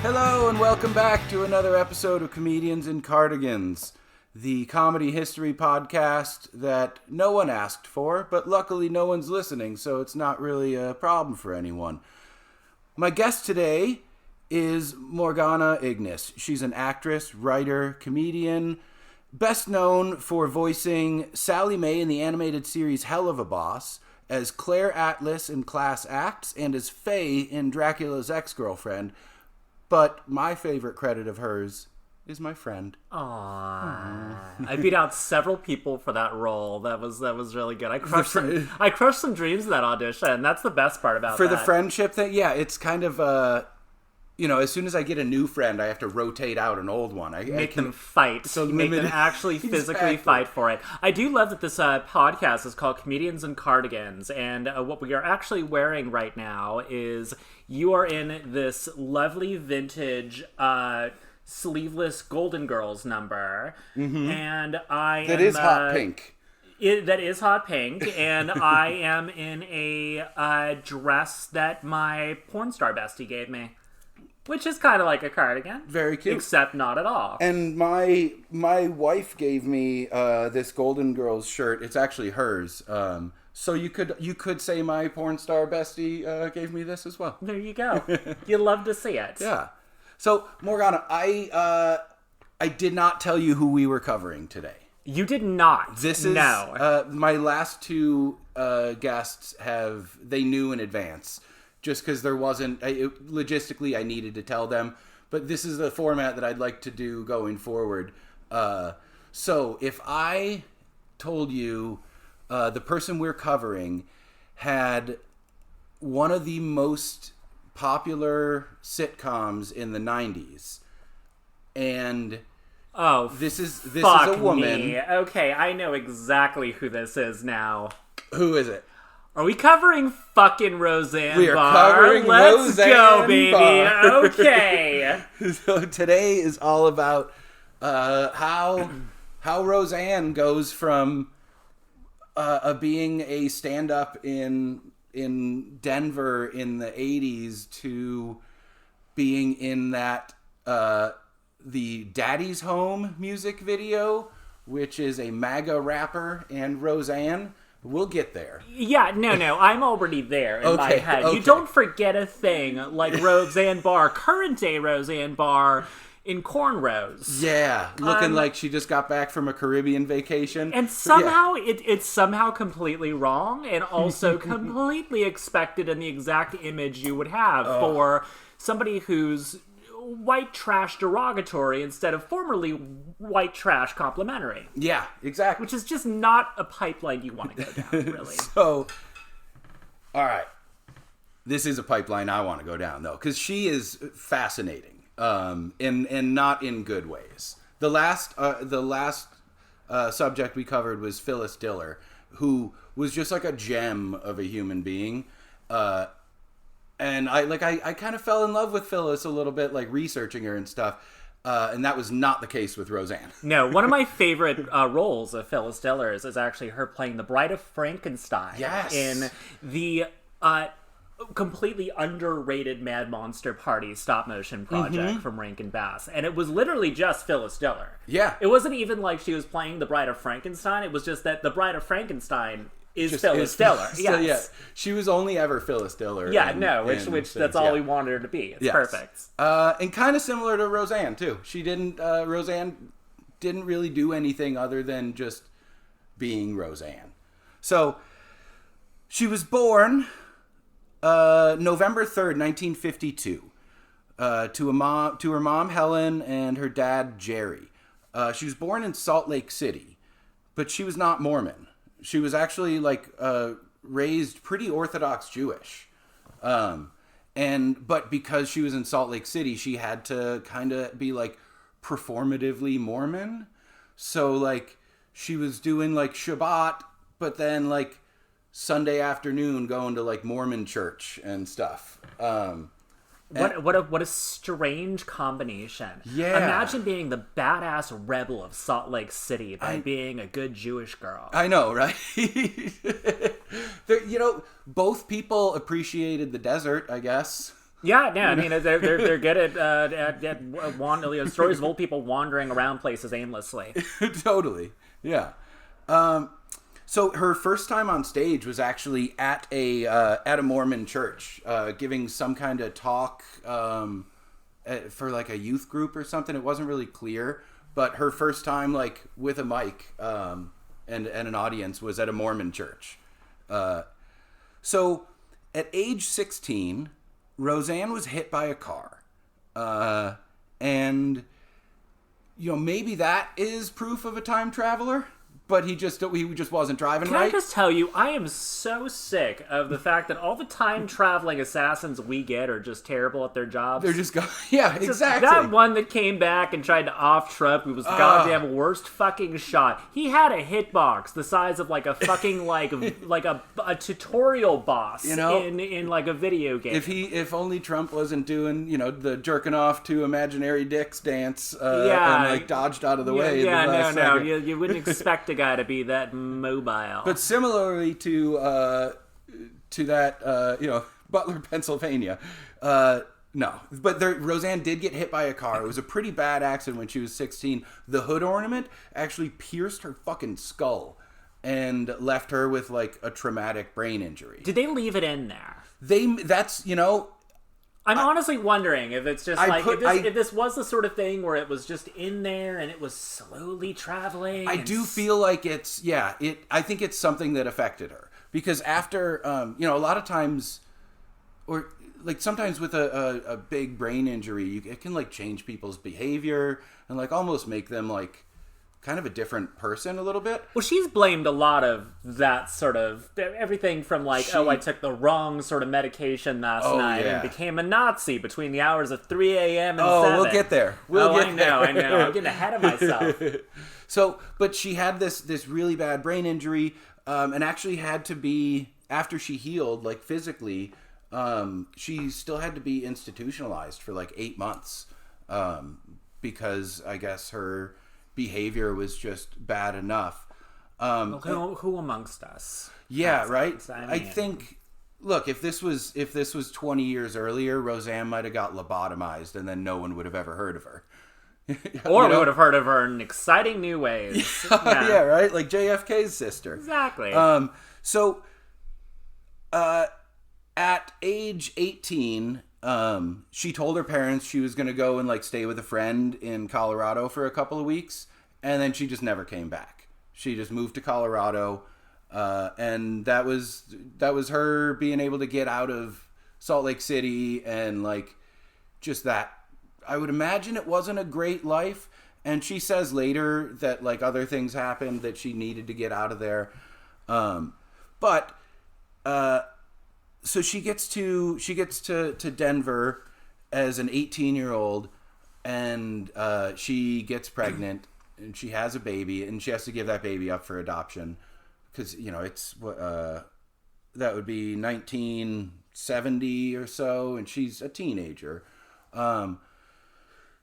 Hello and welcome back to another episode of Comedians in Cardigans, the comedy history podcast that no one asked for, but luckily no one's listening, so it's not really a problem for anyone. My guest today is Morgana Ignis. She's an actress, writer, comedian, best known for voicing Sally Mae in the animated series Hell of a Boss, as Claire Atlas in Class Acts, and as Faye in Dracula's Ex-Girlfriend. But my favorite credit of hers is my friend. Aww. I beat out several people for that role. That was really good. I crushed some dreams in that audition. That's the best part about that. For the friendship thing, yeah, it's kind of as soon as I get a new friend, I have to rotate out an old one. Make them fight. So you make them actually physically fight for it. I do love that this podcast is called Comedians and Cardigans, and what we are actually wearing right now is you are in this lovely vintage sleeveless Golden Girls number, and that is hot pink. That is hot pink, and I am in a dress that my porn star bestie gave me. Which is kind of like a cardigan. Very cute. Except not at all. And my wife gave me this Golden Girls shirt. It's actually hers. So you could say my porn star bestie gave me this as well. There you go. You love to see it. Yeah. So, Morgana, I did not tell you who we were covering today. You did not. This is... No. My last two guests they knew in advance. Just because there wasn't... logistically, I needed to tell them. But this is the format that I'd like to do going forward. So, if I told you the person we're covering had one of the most popular sitcoms in the 90s. And... Oh, this is a woman. Me. Okay, I know exactly who this is now. Who is it? Are we covering fucking Roseanne Barr? We are covering Let's Roseanne go, baby. Barr. Okay. So today is all about how Roseanne goes from being a stand-up in Denver in the 80s to being in that the Daddy's Home music video, which is a MAGA rapper and Roseanne. We'll get there. Yeah, no, I'm already there in my head. Okay. You don't forget a thing like Roseanne Barr, current day Roseanne Barr, in cornrows. Yeah, looking like she just got back from a Caribbean vacation. And somehow, it's somehow completely wrong and also completely expected in the exact image you would have for somebody who's white trash derogatory instead of formerly white trash complimentary. Yeah, exactly. Which is just not a pipeline you want to go down, really. So, all right. This is a pipeline I want to go down, though, because she is fascinating, and not in good ways. The last subject we covered was Phyllis Diller, who was just like a gem of a human being. And I kind of fell in love with Phyllis a little bit, like researching her and stuff. And that was not the case with Roseanne. No, one of my favorite roles of Phyllis Diller's is actually her playing the Bride of Frankenstein. Yes. In the completely underrated Mad Monster Party stop-motion project from Rankin Bass. And it was literally just Phyllis Diller. Yeah. It wasn't even like she was playing the Bride of Frankenstein. It was just that the Bride of Frankenstein is Phyllis Diller. Yes. Yeah. She was only ever Phyllis Diller. Yeah, which that's all we wanted her to be. It's perfect. And kind of similar to Roseanne, too. Roseanne didn't really do anything other than just being Roseanne. So, she was born November 3rd, 1952, to her mom, Helen, and her dad, Jerry. She was born in Salt Lake City, but she was not Mormon. She was actually raised pretty Orthodox Jewish. But because she was in Salt Lake City, she had to kind of be performatively Mormon. So she was doing Shabbat, but then Sunday afternoon going to Mormon church and stuff. What a strange combination. Yeah. Imagine being the badass rebel of Salt Lake City by being a good Jewish girl. I know, right? Both people appreciated the desert, I guess. Yeah, yeah. I mean, they're good at stories of old people wandering around places aimlessly. Totally. Yeah. So her first time on stage was actually at a Mormon church, giving some kind of talk for like a youth group or something. It wasn't really clear, but her first time like with a mic and an audience was at a Mormon church. So at age 16, Roseanne was hit by a car, and maybe that is proof of a time traveler. But he just wasn't driving right. Can I just tell you, I am so sick of the fact that all the time-traveling assassins we get are just terrible at their jobs. They're just yeah, exactly. That one that came back and tried to off-Trump, who was the goddamn worst fucking shot. He had a hitbox the size of like a fucking like a tutorial boss in like a video game. If only Trump wasn't doing the jerking off to imaginary dicks dance and like dodged out of the way. No, you wouldn't expect a guy to be that mobile. But similarly to that, Butler, Pennsylvania, no. But Roseanne did get hit by a car. It was a pretty bad accident when she was 16. The hood ornament actually pierced her fucking skull and left her with like a traumatic brain injury. Did they leave it in there? I'm honestly wondering if it's just if this was the sort of thing where it was just in there and it was slowly traveling. I do feel like I think it's something that affected her because after, a lot of times, or like sometimes with a big brain injury, it can like change people's behavior and like almost make them like kind of a different person a little bit. Well, she's blamed a lot of that sort of everything from like, I took the wrong sort of medication last night and became a Nazi between the hours of 3 a.m. and 7. We'll get there. I know. I'm getting ahead of myself. So, but she had this really bad brain injury and actually had to be, after she healed, like physically, she still had to be institutionalized for like 8 months because I guess her behavior was just bad enough. Who amongst us? Yeah, right. I think. Look, if this was 20 years earlier, Roseanne might have got lobotomized, and then no one would have ever heard of her. Or we would have heard of her in exciting new ways. Yeah, right. Like JFK's sister. Exactly. So, at age 18. She told her parents she was going to go and like stay with a friend in Colorado for a couple of weeks, and then she just never came back. She just moved to Colorado, and that was her being able to get out of Salt Lake City and like just that. I would imagine it wasn't a great life, and she says later that like other things happened that she needed to get out of there, but. So she gets to Denver as an 18-year-old, and she gets pregnant, and she has a baby, and she has to give that baby up for adoption because it's that would be 1970 or so, and she's a teenager.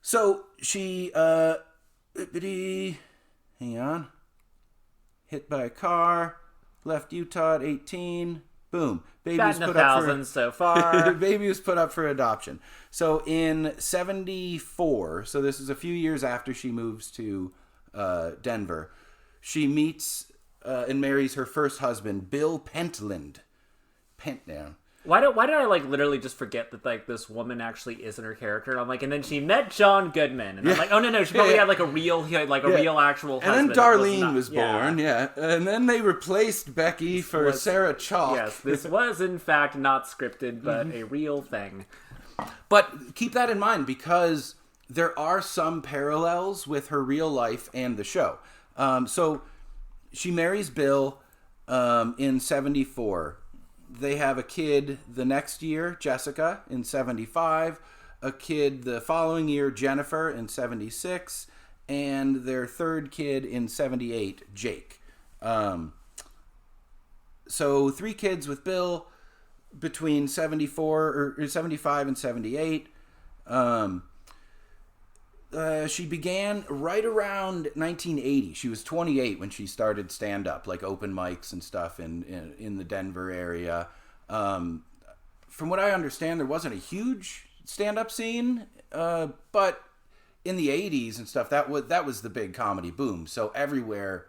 So she hang on, hit by a car, left Utah at 18. Boom. Baby was put up for so far. Baby was put up for adoption. So in 74, so this is a few years after she moves to Denver, she meets and marries her first husband, Bill Pentland. Why did I like literally just forget that like this woman actually isn't her character? And I'm like, and then she met John Goodman, and I'm like, oh no, she probably had like a real real actual husband. And then Darlene was born, and then they replaced Becky for Sarah Chalk. Yes, this was in fact not scripted, but a real thing. But keep that in mind because there are some parallels with her real life and the show. So she marries Bill in 74. They have a kid the next year, Jessica, in 75, a kid the following year, Jennifer, in 76, and their third kid in 78, Jake. So 3 kids with Bill between 75 and 78. She began right around 1980. She was 28 when she started stand-up, like open mics and stuff in the Denver area. from what I understand, there wasn't a huge stand-up scene, but in the 80s and stuff, that was the big comedy boom. So everywhere,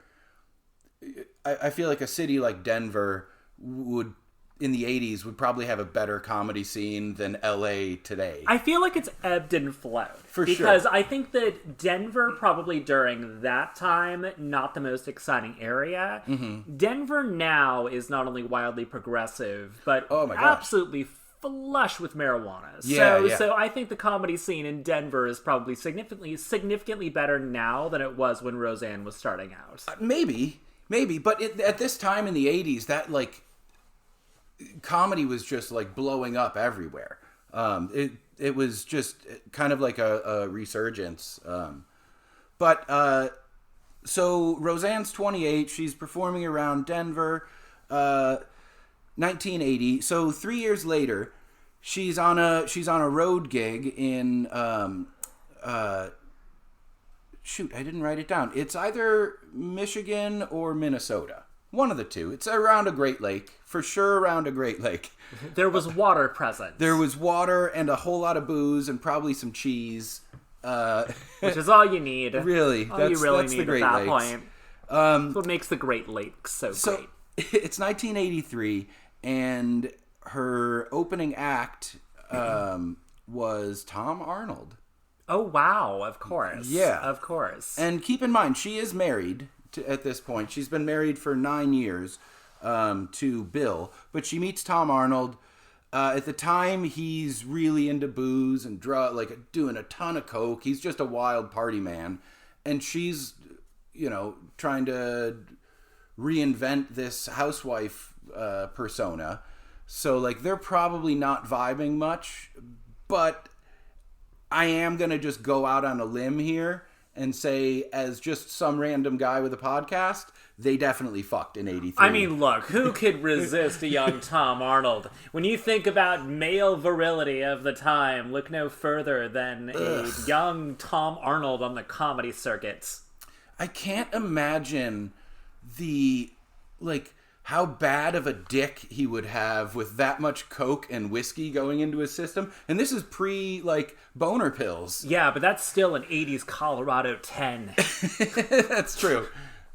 I feel like a city like Denver would, in the 80s, would probably have a better comedy scene than LA today. I feel like it's ebbed and flowed. For sure. Because I think that Denver, probably during that time, not the most exciting area. Mm-hmm. Denver now is not only wildly progressive, but absolutely flush with marijuana. So I think the comedy scene in Denver is probably significantly better now than it was when Roseanne was starting out. Maybe. But at this time in the 80s, that, like, comedy was just, like, blowing up everywhere. It was just kind of like a resurgence. So Roseanne's 28. She's performing around Denver. 1980. So 3 years later, she's on a road gig in shoot, I didn't write it down. It's either Michigan or Minnesota. One of the two. It's around a Great Lake. For sure around a Great Lake. There was water present. There was water and a whole lot of booze and probably some cheese. Which is all you need. Really. All you really that's need the Great at that Lakes. point. That's what makes the Great Lakes so great. It's 1983, and her opening act was Tom Arnold. Oh, wow. Of course. Yeah. Of course. And keep in mind, she is married at this point. She's been married for 9 years to Bill, but she meets Tom Arnold. At the time, he's really into booze and like doing a ton of coke. He's just a wild party man. And she's, trying to reinvent this housewife persona. So, like, they're probably not vibing much, but I am going to just go out on a limb here and say, as just some random guy with a podcast, they definitely fucked in 83. I mean, look, who could resist a young Tom Arnold? When you think about male virility of the time, look no further than a young Tom Arnold on the comedy circuits. I can't imagine how bad of a dick he would have with that much coke and whiskey going into his system. And this is boner pills. Yeah, but that's still an 80s Colorado 10. That's true.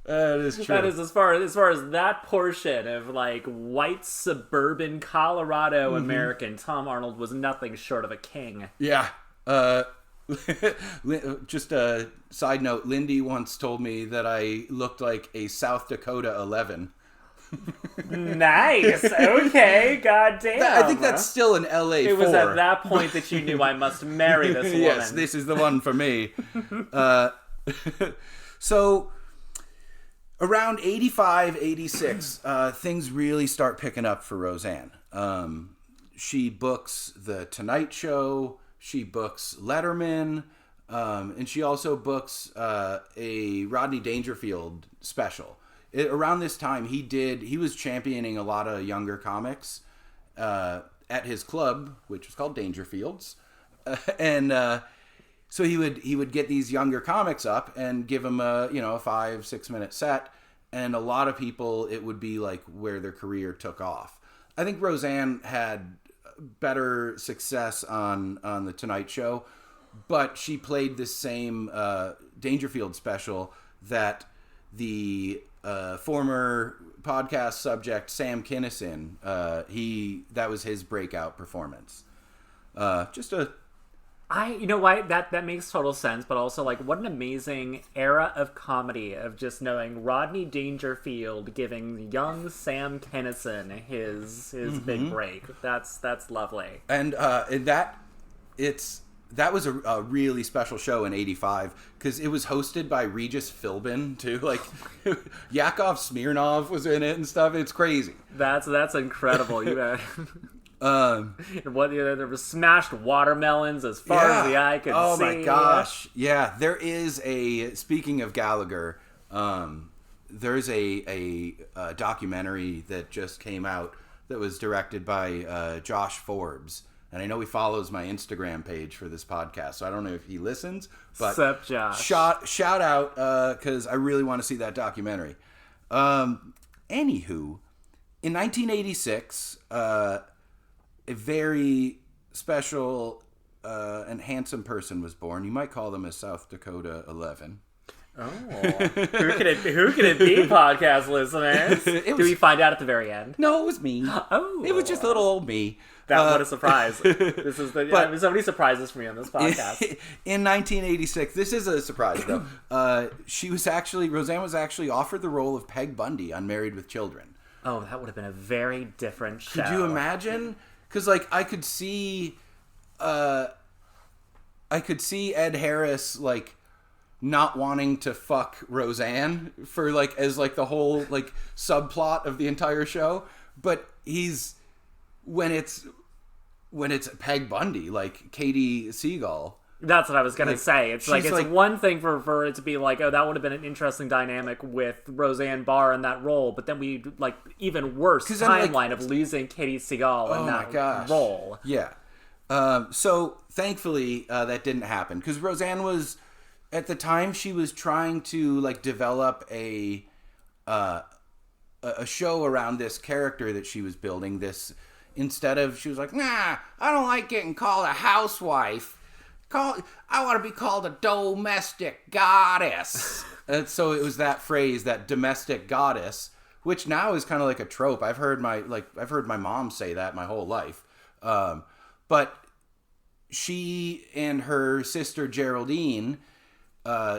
That is true. That is as far as that portion of, like, white suburban Colorado American, Tom Arnold was nothing short of a king. Yeah. Just a side note, Lindy once told me that I looked like a South Dakota 11. Nice. Okay. Goddamn. I think that's still an LA 4. It was at that point that you knew I must marry this woman. Yes, this is the one for me. So around 85, 86, things really start picking up for Roseanne. She books The Tonight Show. She books Letterman. And she also books a Rodney Dangerfield special. Around this time, he was championing a lot of younger comics at his club, which was called Dangerfields, and so he would get these younger comics up and give them a 5-6 minute set, and a lot of people, it would be like where their career took off. I think Roseanne had better success on the Tonight Show, but she played this same Dangerfield special that the former podcast subject Sam Kinison, that was his breakout performance. You know what? That makes total sense, but also, like, what an amazing era of comedy of just knowing Rodney Dangerfield giving young Sam Kinison his big break. That's lovely. And that was a really special show in 85 because it was hosted by Regis Philbin too. Like, Yakov Smirnoff was in it and stuff. It's crazy. That's incredible. You know, there was smashed watermelons as far as the eye could see. Oh my gosh! Yeah, there is speaking of Gallagher, there's a documentary that just came out that was directed by Josh Forbes. And I know he follows my Instagram page for this podcast, so I don't know if he listens. But sup, Josh? Shout out, because I really want to see that documentary. Anywho, in 1986, a very special and handsome person was born. You might call them a South Dakota 11. Oh, who could it be, podcast listeners? Did we find out at the very end? No, it was me. Oh, it was just little old me. What a surprise! This is there's so many surprises for me on this podcast. In 1986, this is a surprise though. Roseanne was actually offered the role of Peg Bundy on Married with Children. Oh, that would have been a very different show. Could you imagine? Because like I could see Ed Harris like not wanting to fuck Roseanne for like as like the whole like subplot of the entire show, but he's when it's Peg Bundy, like Katie Seagal. That's what I was gonna say. It's like it's one thing for it to be like, oh, that would have been an interesting dynamic with Roseanne Barr in that role, but then we like even worse timeline of losing Katie Seagal in that role. Yeah. So thankfully that didn't happen because Roseanne was at the time she was trying to like develop a show around this character that she was building. She was like, nah, I don't like getting called a housewife. I want to be called a domestic goddess. And so it was that phrase, that domestic goddess, which now is kind of like a trope. I've heard my mom say that my whole life. But she and her sister Geraldine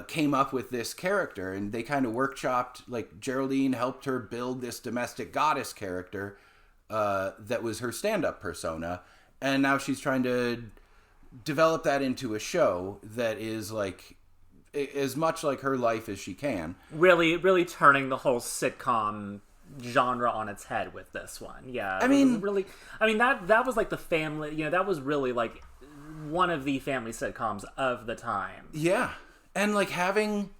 came up with this character, and they kind of workshopped. Like Geraldine helped her build this domestic goddess character that was her stand-up persona, and now she's trying to develop that into a show that is like as much like her life as she can. Really turning the whole sitcom genre on its head with this one. Yeah, that was like the family. That was really like one of the family sitcoms of the time. Yeah, and like having.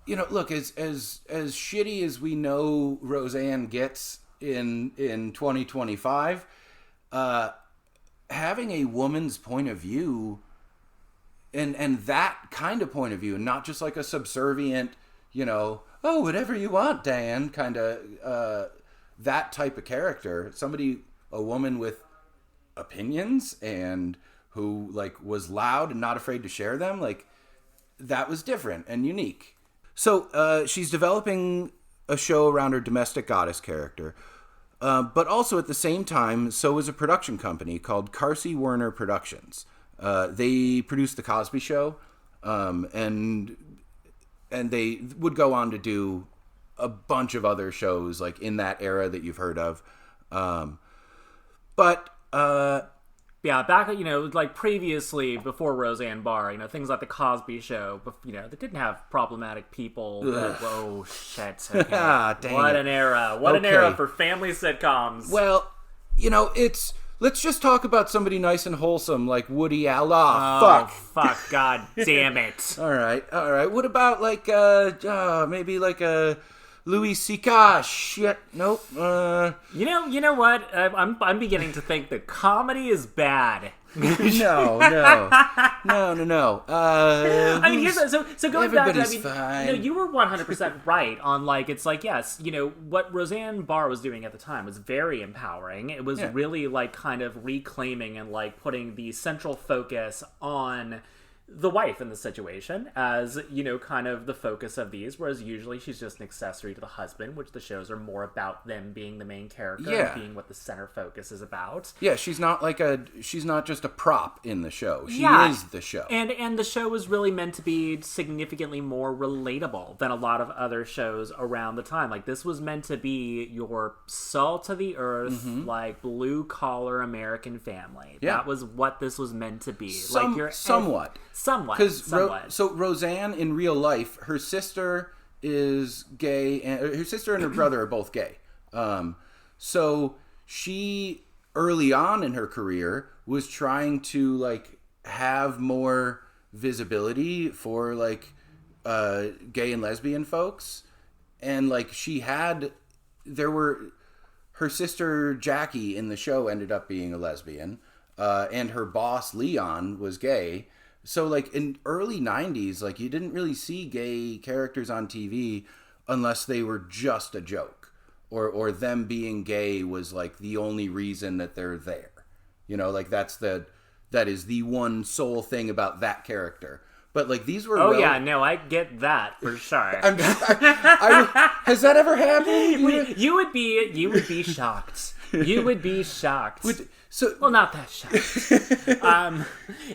Look, as shitty as we know Roseanne gets in 2025, having a woman's point of view and that kind of point of view, and not just like a subservient, oh, whatever you want, Dan, kind of that type of character. A woman with opinions and who like was loud and not afraid to share them, like that was different and unique. So she's developing a show around her domestic goddess character. But also at the same time, so is a production company called Carsey Werner Productions. They produced The Cosby Show, and they would go on to do a bunch of other shows like in that era that you've heard of. Back like previously before Roseanne Barr, things like The Cosby Show, that didn't have problematic people. Whoa, shit. Okay. What an era. What an era for family sitcoms. Well, let's just talk about somebody nice and wholesome like Woody Allen. Fuck, god damn it. All right. What about like maybe like a Louis C.K. Shit. Nope. You know what? I'm beginning to think that comedy is bad. No. I mean, so going back to fine. You were 100% right on like it's like yes, what Roseanne Barr was doing at the time was very empowering. It was really like kind of reclaiming and like putting the central focus on the wife in the situation as, kind of the focus of these, whereas usually she's just an accessory to the husband, which the shows are more about them being the main character and being what the center focus is about. Yeah, she's not just a prop in the show. She is the show. And the show was really meant to be significantly more relatable than a lot of other shows around the time. Like, this was meant to be your salt of the earth, like blue-collar American family. Yeah. That was what this was meant to be. Somewhat. So Roseanne in real life, her sister is gay, and her sister and her brother are both gay. So she early on in her career was trying to like have more visibility for like gay and lesbian folks, and like her sister Jackie in the show ended up being a lesbian, and her boss Leon was gay. So, like, in early 90s, like, you didn't really see gay characters on TV unless they were just a joke. or them being gay was like the only reason that they're there. You know, like that is the one sole thing about that character. But like these were yeah, no, I get that for sure. Has that ever happened? You would be shocked. You would be shocked. Well, not that shocked.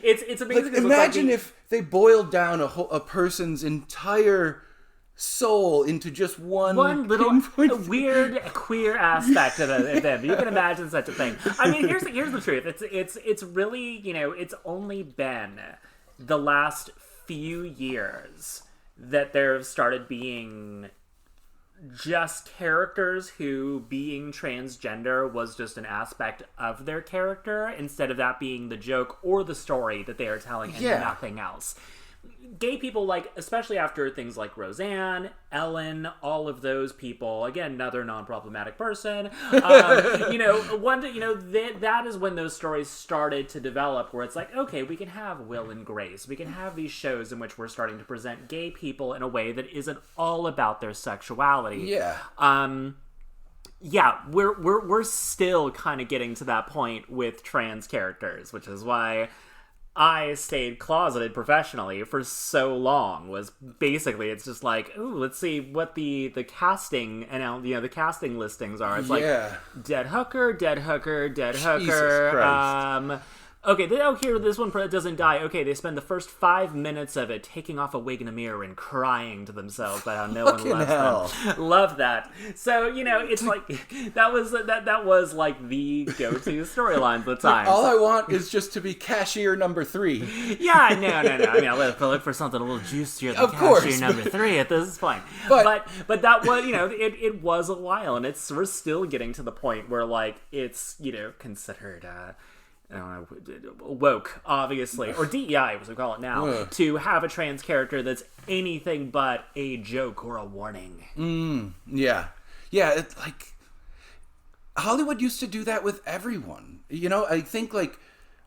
It's amazing. Like, imagine if they boiled down a person's entire soul into just one little weird queer aspect of them. You can imagine such a thing. I mean, here's the truth. It's really, you know, it's only been the last few years that there have started being just characters who being transgender was just an aspect of their character instead of that being the joke or the story that they are telling and nothing else. Gay people, like, especially after things like Roseanne, Ellen, all of those people, again, another non-problematic person, that is when those stories started to develop, where it's like, okay, we can have Will and Grace, we can have these shows in which we're starting to present gay people in a way that isn't all about their sexuality. We're still kind of getting to that point with trans characters, which is why I stayed closeted professionally for so long. Was basically, it's just like, ooh, let's see what the casting and the casting listings are. It's like dead hooker, dead hooker, dead hooker. Jesus Christ. Okay, here, this one doesn't die. Okay, they spend the first 5 minutes of it taking off a wig in a mirror and crying to themselves about how no one loves them. Love that. So, you know, it's like, that was like the go-to storyline at the time. All I want is just to be cashier number 3. Yeah, no. I mean, I look for something a little juicier than cashier number 3 at this point. But that was, you know, it was a while, and we're still getting to the point where, like, it's, you know, considered, I don't know, woke, obviously, or DEI, as we call it now, to have a trans character that's anything but a joke or a warning. Yeah, it's like Hollywood used to do that with everyone. You know, I think, like,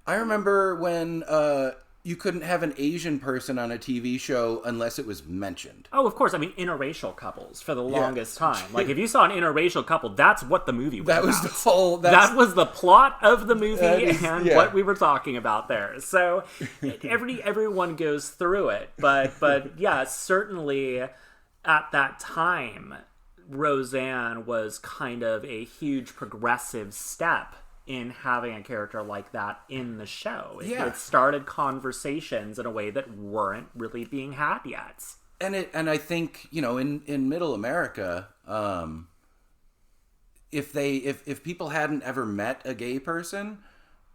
I remember when you couldn't have an Asian person on a TV show unless it was mentioned. Oh, of course. I mean, interracial couples for the longest time. Like, if you saw an interracial couple, that's what the movie was about. Was the whole... That was the plot of the movie what we were talking about there. So, everyone goes through it. But yeah, certainly at that time, Roseanne was kind of a huge progressive step in having a character like that in the show. It started conversations in a way that weren't really being had yet. And I think, you know, in middle America, if people hadn't ever met a gay person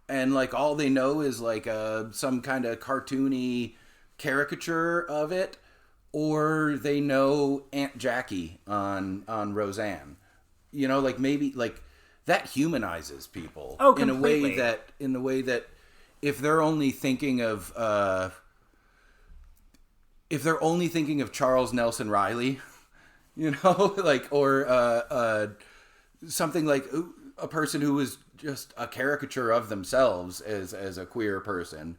and, like, all they know is, like, some kind of cartoony caricature of it, or they know Aunt Jackie on Roseanne, you know, like, maybe, like, that humanizes people in a way that if they're only thinking of Charles Nelson Riley, you know, like, or something like a person who was just a caricature of themselves as a queer person,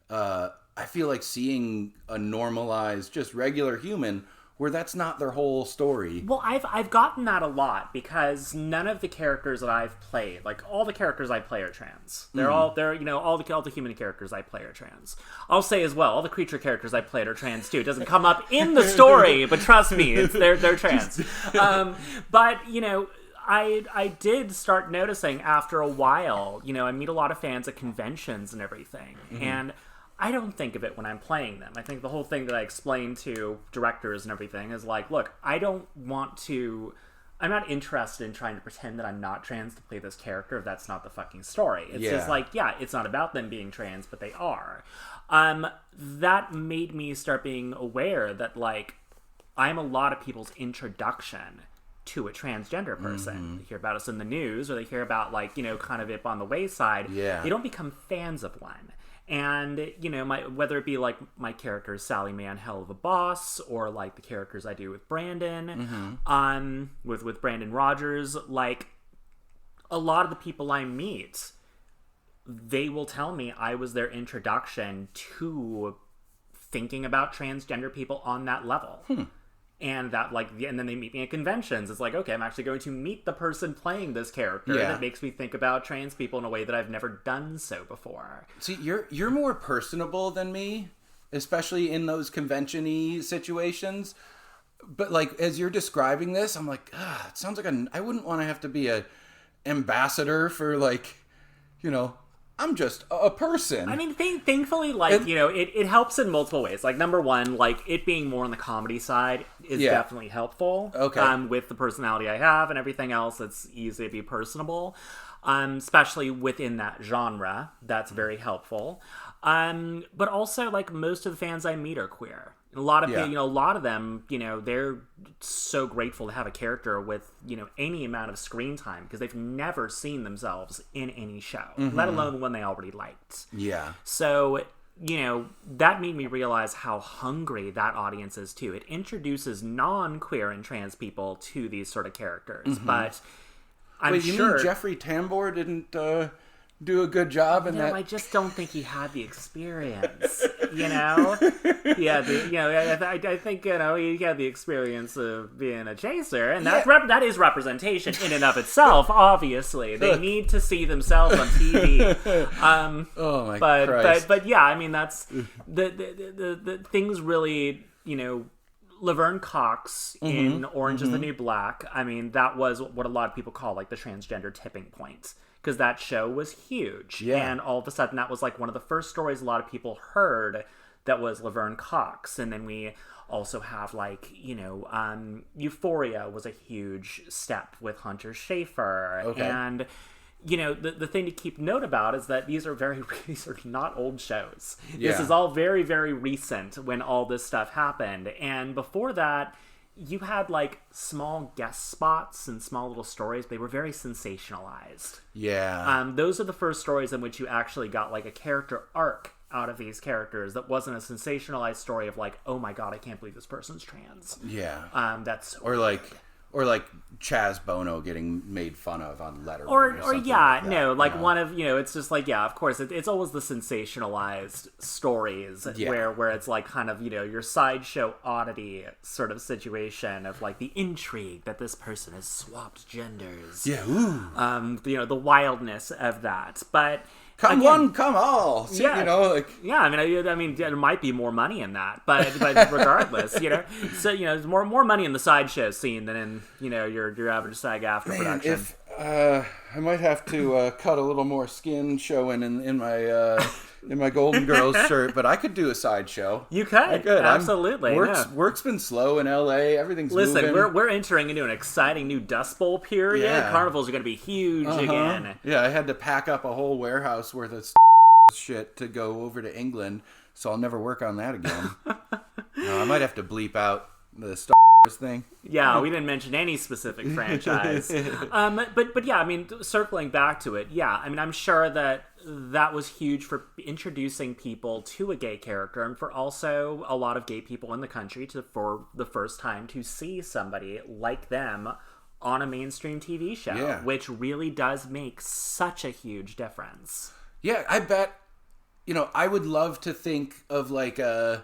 I feel like seeing a normalized, just regular human where that's not their whole story. Well, I've gotten that a lot because none of the characters that I've played, like, all the characters I play are trans. All the human characters I play are trans. I'll say as well, all the creature characters I played are trans too. It doesn't come up in the story, but trust me, they're trans. But, you know, I did start noticing after a while, you know, I meet a lot of fans at conventions and everything, and I don't think of it when I'm playing them. I think the whole thing that I explain to directors and everything is like, look, I'm not interested in trying to pretend that I'm not trans to play this character if that's not the fucking story. It's just like, it's not about them being trans, but they are. That made me start being aware that, like, I'm a lot of people's introduction to a transgender person. They hear about us in the news, or they hear about, like, you know, kind of it on the wayside. They don't become fans of one. And, you know, whether it be, like, my character Sally Mann, hell of a boss, or, like, the characters I do with Brandon, with Brandon Rogers, like, a lot of the people I meet, they will tell me I was their introduction to thinking about transgender people on that level. And that, like, and then they meet me at conventions. It's like, okay, I'm actually going to meet the person playing this character. That makes me think about trans people in a way that I've never done so before. See, you're more personable than me, especially in those convention-y situations. But, like, as you're describing this, I'm like, it sounds like I wouldn't want to have to be a ambassador for, like, you know, I'm just a person. I mean, thankfully, like, you know, it helps in multiple ways. Like, number one, like, it being more on the comedy side is definitely helpful. Okay. With the personality I have and everything else, it's easy to be personable. Especially within that genre. That's very helpful. But also, like, most of the fans I meet are queer. A lot of people, you know, a lot of them, you know, they're so grateful to have a character with, you know, any amount of screen time because they've never seen themselves in any show, let alone one they already liked. Yeah. So, you know, that made me realize how hungry that audience is too. It introduces non-queer and trans people to these sort of characters, but I'm sure... you mean Jeffrey Tambor didn't do a good job in that? I just don't think he had the experience, you know? I think, you know, he had the experience of being a chaser, and that is representation in and of itself, obviously. They need to see themselves on TV. Oh my Christ. But yeah, I mean, that's... The things really, you know... Laverne Cox in Orange is the New Black, I mean, that was what a lot of people call, like, the transgender tipping point. Because that show was huge. Yeah. And all of a sudden, that was, like, one of the first stories a lot of people heard that was Laverne Cox. And then we also have, like, you know, Euphoria was a huge step with Hunter Schafer. Okay. And... you know, the thing to keep note about is that these are not old shows. Yeah. This is all very, very recent when all this stuff happened. And before that, you had, like, small guest spots and small little stories. They were very sensationalized. Yeah. Those are the first stories in which you actually got, like, a character arc out of these characters that wasn't a sensationalized story of, like, oh my god, I can't believe this person's trans. Yeah. That's... Or like Chaz Bono getting made fun of on Letterman. Or yeah, like no, like one of, you know, it's just like, yeah, of course, it's always the sensationalized stories where it's like kind of, you know, your sideshow oddity sort of situation of like the intrigue that this person has swapped genders. Yeah, ooh. You know, the wildness of that. But come again, one, come all. See, yeah, you know, like yeah. I mean, there might be more money in that, but regardless, you know. So you know, there's more money in the sideshow scene than in, you know, your average SAG-AFTRA production. If I might have to cut a little more skin showing in my Golden Girls shirt, but I could do a sideshow. You could. Absolutely. Work's been slow in LA. Everything's moving. We're entering into an exciting new Dust Bowl period. Yeah. Carnivals are going to be huge again. Yeah, I had to pack up a whole warehouse worth of shit to go over to England, so I'll never work on that again. I might have to bleep out the thing. Yeah, we didn't mention any specific franchise. But yeah, I mean, circling back to it, yeah, I mean, I'm sure that was huge for introducing people to a gay character, and for also a lot of gay people in the country for the first time to see somebody like them on a mainstream TV show, which really does make such a huge difference. Yeah, I bet, you know, I would love to think of like a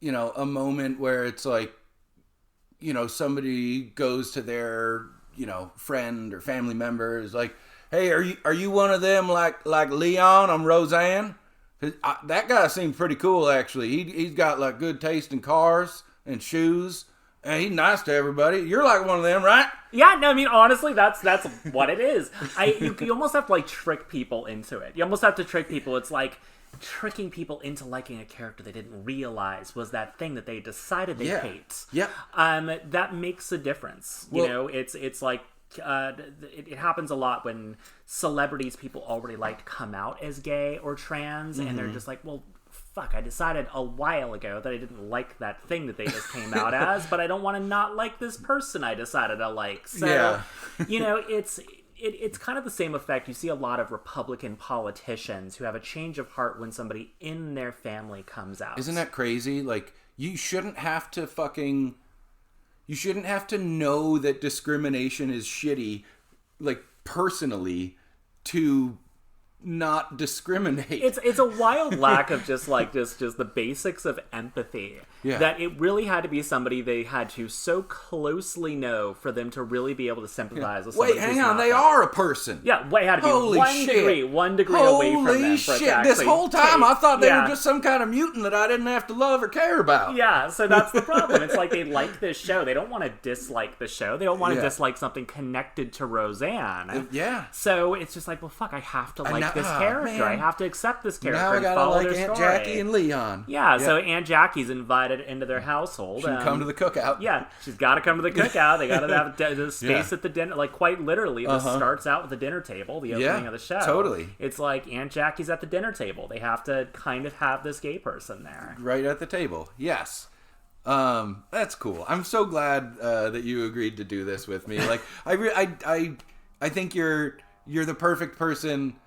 moment where it's like, you know, somebody goes to their, you know, friend or family member is like, hey, are you one of them like Leon on Roseanne? That guy seemed pretty cool, actually. He's got like good taste in cars and shoes, and he's nice to everybody. You're like one of them, right? Yeah, no, I mean, honestly, that's what it is. You almost have to like trick people into it. You almost have to trick people. It's like tricking people into liking a character they didn't realize was that thing that they decided they hate. Yeah. That makes a difference. You know, it's like it happens a lot when celebrities people already liked come out as gay or trans, and they're just like, well, fuck, I decided a while ago that I didn't like that thing that they just came out as, but I don't want to not like this person I decided I like. So, you know, it's kind of the same effect. You see a lot of Republican politicians who have a change of heart when somebody in their family comes out. Isn't that crazy? Like, you shouldn't have to know that discrimination is shitty, like, personally, to not discriminate. It's a wild lack of just the basics of empathy. Yeah. That it really had to be somebody they had to so closely know for them to really be able to sympathize with somebody. Wait, hang on, they are a person. Yeah, it had to be Holy shit. one degree away from them. Holy For it to shit, this actually whole time I thought they yeah. were just some kind of mutant that I didn't have to love or care about. Yeah, so that's the problem. It's like they like this show. They don't want to dislike the show. They don't want to Yeah. dislike something connected to Roseanne. Yeah. So it's just like, well, fuck, I have to like this character. Man. I have to accept this character Now I and gotta follow like their Aunt story. Jackie and Leon. Yeah, so Aunt Jackie's invited into their household. She can come to the cookout. Yeah, she's got to come to the cookout. They got to have the space at the dinner. Like, quite literally, this starts out with the dinner table, the opening of the show. Totally. It's like Aunt Jackie's at the dinner table. They have to kind of have this gay person there. Right at the table. Yes. That's cool. I'm so glad that you agreed to do this with me. Like, I think you're the perfect person,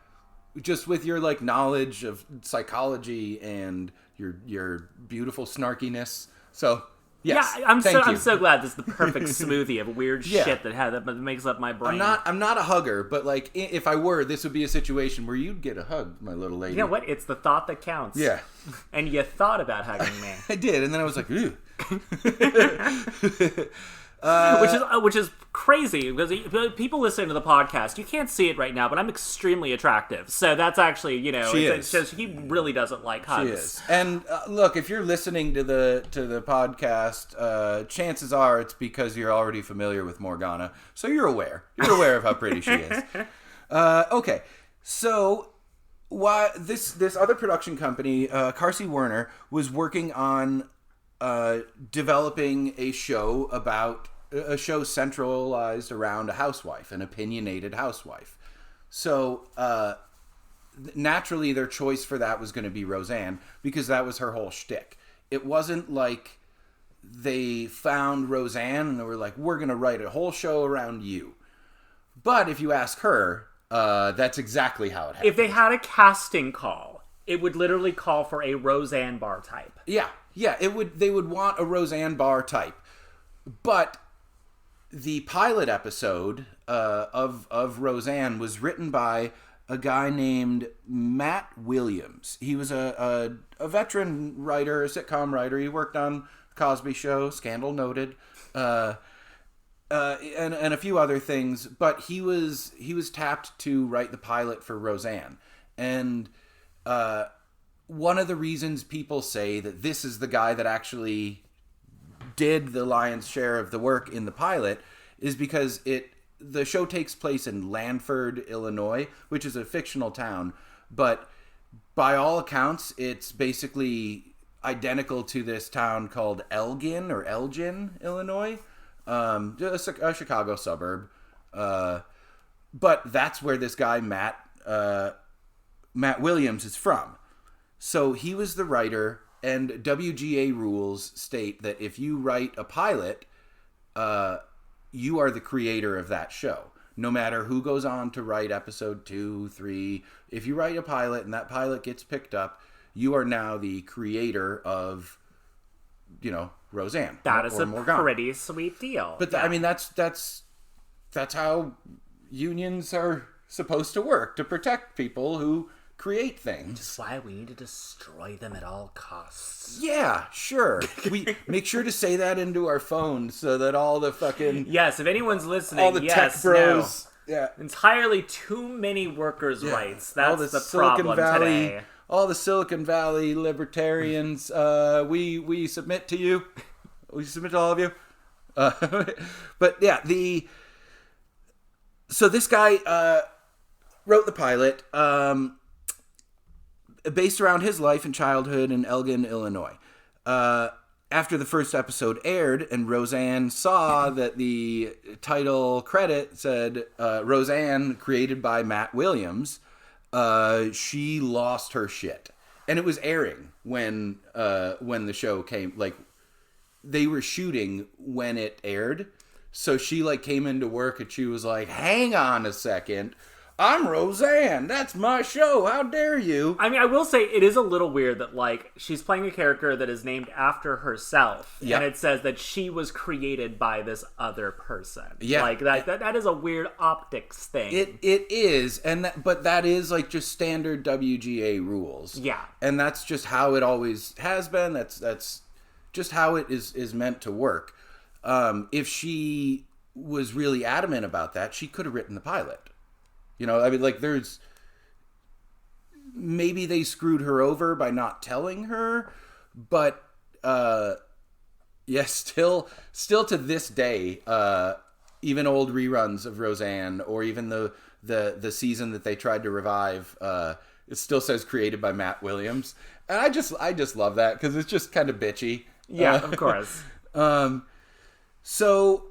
just with your like knowledge of psychology and your beautiful snarkiness. So yes, yeah, I'm thank you. so glad this is the perfect smoothie of weird shit that makes up my brain. I'm not a hugger, but like if I were, this would be a situation where you'd get a hug, my little lady. You know what? It's the thought that counts. Yeah. And you thought about hugging me. I did, and then I was like, ooh. Which is crazy because people listening to the podcast, you can't see it right now, but I'm extremely attractive. So that's actually, it shows he really doesn't like hugs. She is. And look, if you're listening to the podcast, chances are it's because you're already familiar with Morgana, so you're aware. You're aware of how pretty she is. Okay, so why this other production company, Carsey Werner, was working on developing a show centralized around a housewife, an opinionated housewife. So naturally their choice for that was going to be Roseanne, because that was her whole shtick. It wasn't like they found Roseanne and they were like, we're going to write a whole show around you. But if you ask her, that's exactly how it happened. If they had a casting call, it would literally call for a Roseanne Barr type. Yeah, they would want a Roseanne Barr type. But the pilot episode of Roseanne was written by a guy named Matt Williams. He was a veteran writer, a sitcom writer. He worked on Cosby Show, Scandal Noted, and a few other things. But he was tapped to write the pilot for Roseanne. And one of the reasons people say that this is the guy that actually did the lion's share of the work in the pilot is because the show takes place in Lanford, Illinois, which is a fictional town, but by all accounts it's basically identical to this town called Elgin, Illinois, a Chicago suburb, but that's where this guy Matt Williams is from. So he was the writer, and WGA rules state that if you write a pilot, you are the creator of that show. No matter who goes on to write episode 2, 3, if you write a pilot and that pilot gets picked up, you are now the creator of, Roseanne. That is a Morgana. pretty sweet deal. But that's how unions are supposed to work, to protect people who create things. Which is why we need to destroy them at all costs. Yeah, sure. We make sure to say that into our phones so that all the fucking yes, if anyone's listening, all the tech bros, entirely too many workers' rights. That's the problem today. All the Silicon Valley libertarians, we submit to you. We submit to all of you. But yeah, so this guy wrote the pilot. Based around his life and childhood in Elgin, Illinois. After the first episode aired and Roseanne saw that the title credit said Roseanne created by Matt Williams, she lost her shit. And it was airing when the show came, like they were shooting when it aired. So she came into work and she was like, hang on a second. I'm Roseanne. That's my show. How dare you? I mean, I will say it is a little weird that, like, she's playing a character that is named after herself. Yep. And it says that she was created by this other person. Yeah. Like, that is a weird optics thing. It is. But that is, like, just standard WGA rules. Yeah. And that's just how it always has been. That's just how it is meant to work. If she was really adamant about that, she could have written the pilot. You know, I mean, like, maybe they screwed her over by not telling her, but, yeah, still to this day, even old reruns of Roseanne, or even the season that they tried to revive, it still says created by Matt Williams. And I just love that, because it's just kind of bitchy. Yeah, of course. So,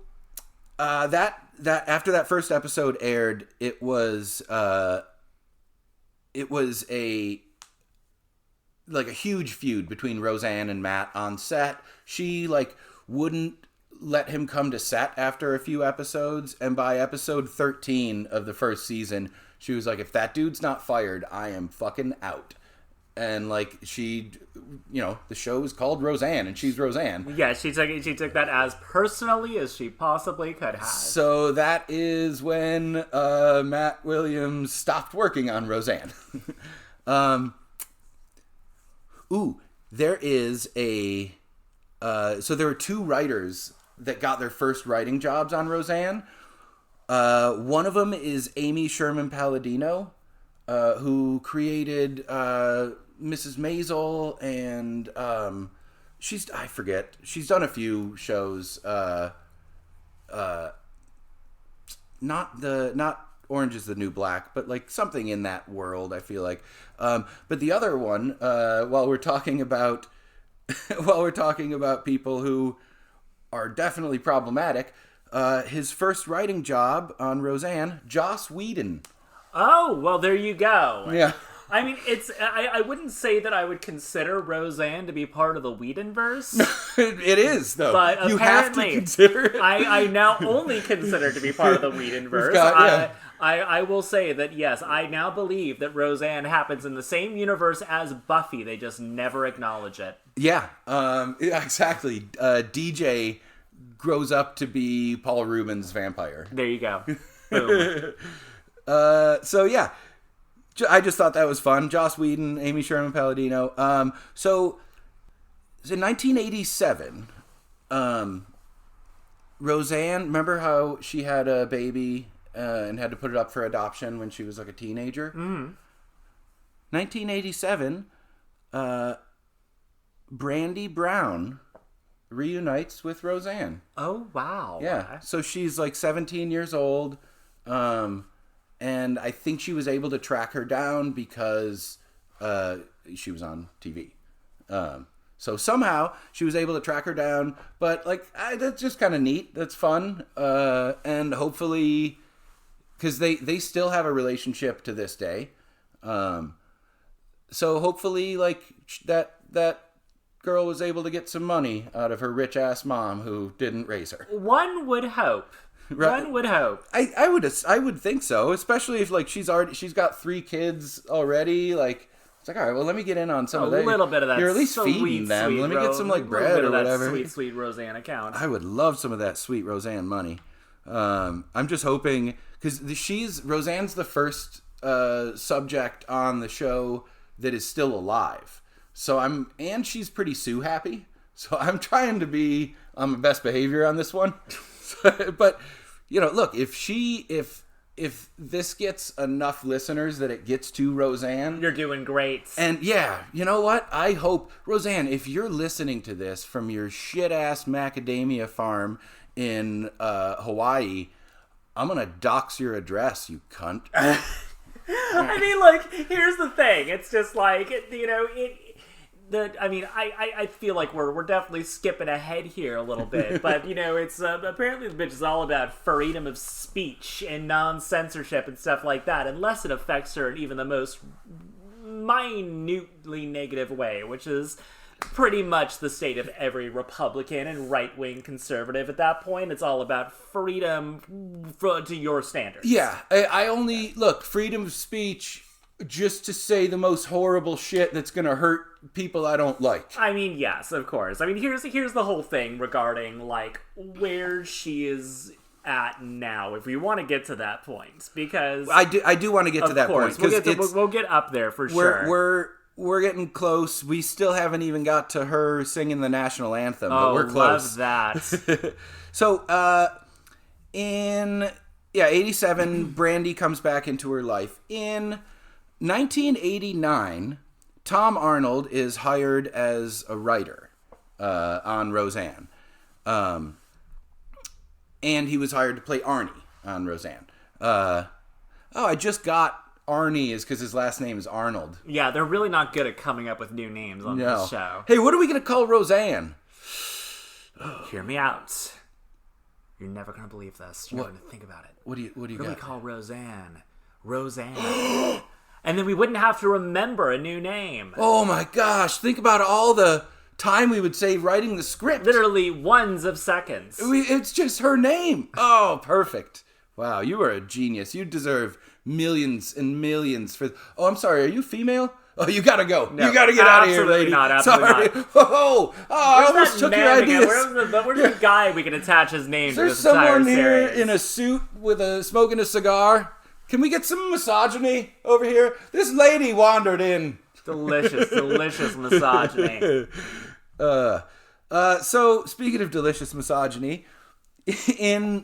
that after that first episode aired, it was a huge feud between Roseanne and Matt on set. She, like, wouldn't let him come to set after a few episodes, and by episode 13 of the first season, she was like, if that dude's not fired, I am fucking out. And, like, she, you know, the show is called Roseanne, and she's Roseanne. Yeah, she took that as personally as she possibly could have. So that is when Matt Williams stopped working on Roseanne. There is so there were two writers that got their first writing jobs on Roseanne. One of them is Amy Sherman Palladino, who created Mrs. Maisel, and she's done a few shows. Not Orange is the New Black, but, like, something in that world, I feel like. But the other one, while we're talking about people who are definitely problematic, his first writing job on Roseanne, Joss Whedon. Oh, well, there you go. Yeah. I mean, I wouldn't say that I would consider Roseanne to be part of the Whedonverse. It is, though. But you have to consider it. I now only consider to be part of the Whedonverse. I will say that, yes, I now believe that Roseanne happens in the same universe as Buffy. They just never acknowledge it. Yeah, exactly. DJ grows up to be Paul Rubin's vampire. There you go. Boom. So, yeah. I just thought that was fun. Joss Whedon, Amy Sherman Palladino. So in 1987, Roseanne, remember how she had a baby and had to put it up for adoption when she was, like, a teenager? Mm. 1987, Brandy Brown reunites with Roseanne. Oh, wow. Yeah. So she's, like, 17 years old. And I think she was able to track her down because she was on TV. So somehow she was able to track her down. But, like, that's just kind of neat. That's fun. And hopefully, because they still have a relationship to this day. So hopefully, like, that girl was able to get some money out of her rich-ass mom who didn't raise her. One would hope. Right. One would hope. I would think so, especially if, like, she's got 3 kids already. Like, it's like, all right, well, let me get in on some of that. A little bit of that. You're at least feeding them. Let me get some, like, bread or whatever. Sweet Roseanne account. I would love some of that sweet Roseanne money. I'm just hoping, because Roseanne's the first subject on the show that is still alive. And she's pretty Sue happy. So I'm trying to be on my best behavior on this one. But, you know, look, if this gets enough listeners that it gets to Roseanne, you're doing great. And yeah, you know what? I hope, Roseanne, if you're listening to this from your shit-ass macadamia farm in Hawaii, I'm gonna dox your address, you cunt. I mean, like, here's the thing. It's just like, you know, I feel like we're definitely skipping ahead here a little bit, but, you know, it's apparently the bitch is all about freedom of speech and non-censorship and stuff like that, unless it affects her in even the most minutely negative way, which is pretty much the state of every Republican and right-wing conservative at that point. It's all about freedom to your standards. Yeah, I only look freedom of speech just to say the most horrible shit that's gonna hurt people I don't like. I mean, yes, of course. I mean, here's the whole thing regarding like where she is at now, if we want to get to that point, because I do want to get to that point, because we'll get up there for sure. We're getting close. We still haven't even got to her singing the national anthem, but we're close. Love that. So, in 87, Brandy comes back into her life. In 1989, Tom Arnold is hired as a writer on Roseanne. And he was hired to play Arnie on Roseanne. I just got Arnie is because his last name is Arnold. Yeah, they're really not good at coming up with new names on this show. Hey, what are we going to call Roseanne? Hear me out. You're never going to believe this. You're going to think about it. What do you What do got? we call Roseanne? Roseanne. And then we wouldn't have to remember a new name. Oh my gosh, think about all the time we would save writing the script. Literally ones of seconds. It's just her name. Oh, perfect. Wow, you are a genius. You deserve millions and millions for... Oh, I'm sorry, are you female? Oh, you gotta go. No, you gotta get out of here, lady. Absolutely not. Oh, I almost took your ideas. Where's the guy we can attach his name to this entire entire series? There's someone here series? in a suit with smoking a cigar. Can we get some misogyny over here? This lady wandered in. Delicious misogyny. So, speaking of delicious misogyny, in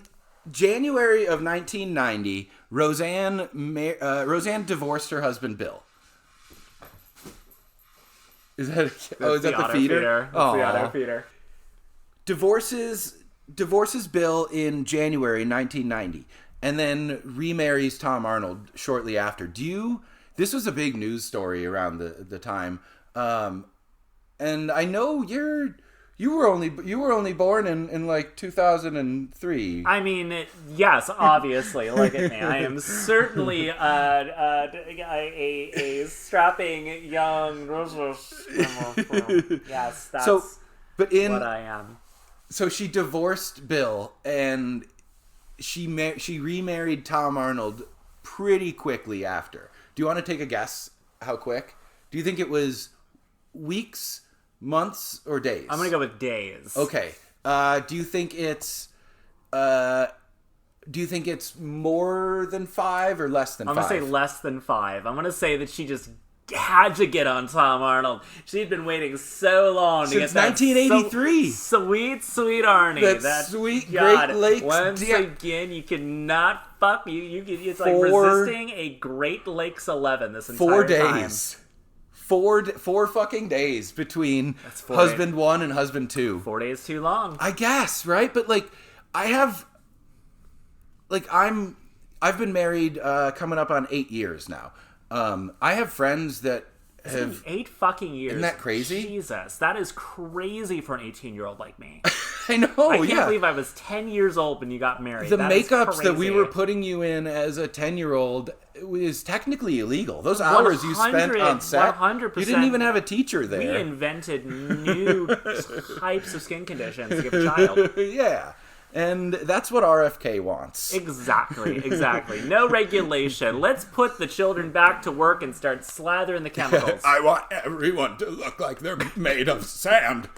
January of 1990, Roseanne divorced her husband, Bill. Is that the feeder? Oh, the auto feeder. Divorces Bill in January 1990, and then remarries Tom Arnold shortly after. This was a big news story around the time, and I know you were only born in like 2003. I mean, yes, obviously. Look at me. I am certainly a strapping young. Yes, that's what I am. So she divorced Bill, and she remarried Tom Arnold pretty quickly after. Do you want to take a guess how quick? Do you think it was weeks, months, or days? I'm gonna go with days. Okay. Do you think it's more than 5 or less than 5? I'm gonna say less than 5. I'm gonna say that she just had to get on Tom Arnold. She'd been waiting so long to get that 1983. Sweet Arnie. That sweet God, Great Lakes. Once again, you cannot fuck me. It's like resisting a Great Lakes 11 this entire 4 time. days. 4 fucking days between husband 1 and husband 2. 4 days too long, I guess, right? But I've been married coming up on 8 years now. I have friends that have 8 fucking years. Isn't that crazy? Jesus, that is crazy for an 18-year-old like me. I know. I can't believe I was 10 years old when you got married. The makeups that we were putting you in as a 10-year-old is technically illegal. Those hours you spent on set, 100%. You didn't even have a teacher there. We invented new types of skin conditions to give a child. Yeah. And that's what RFK wants. Exactly. No regulation. Let's put the children back to work and start slathering the chemicals. I want everyone to look like they're made of sand.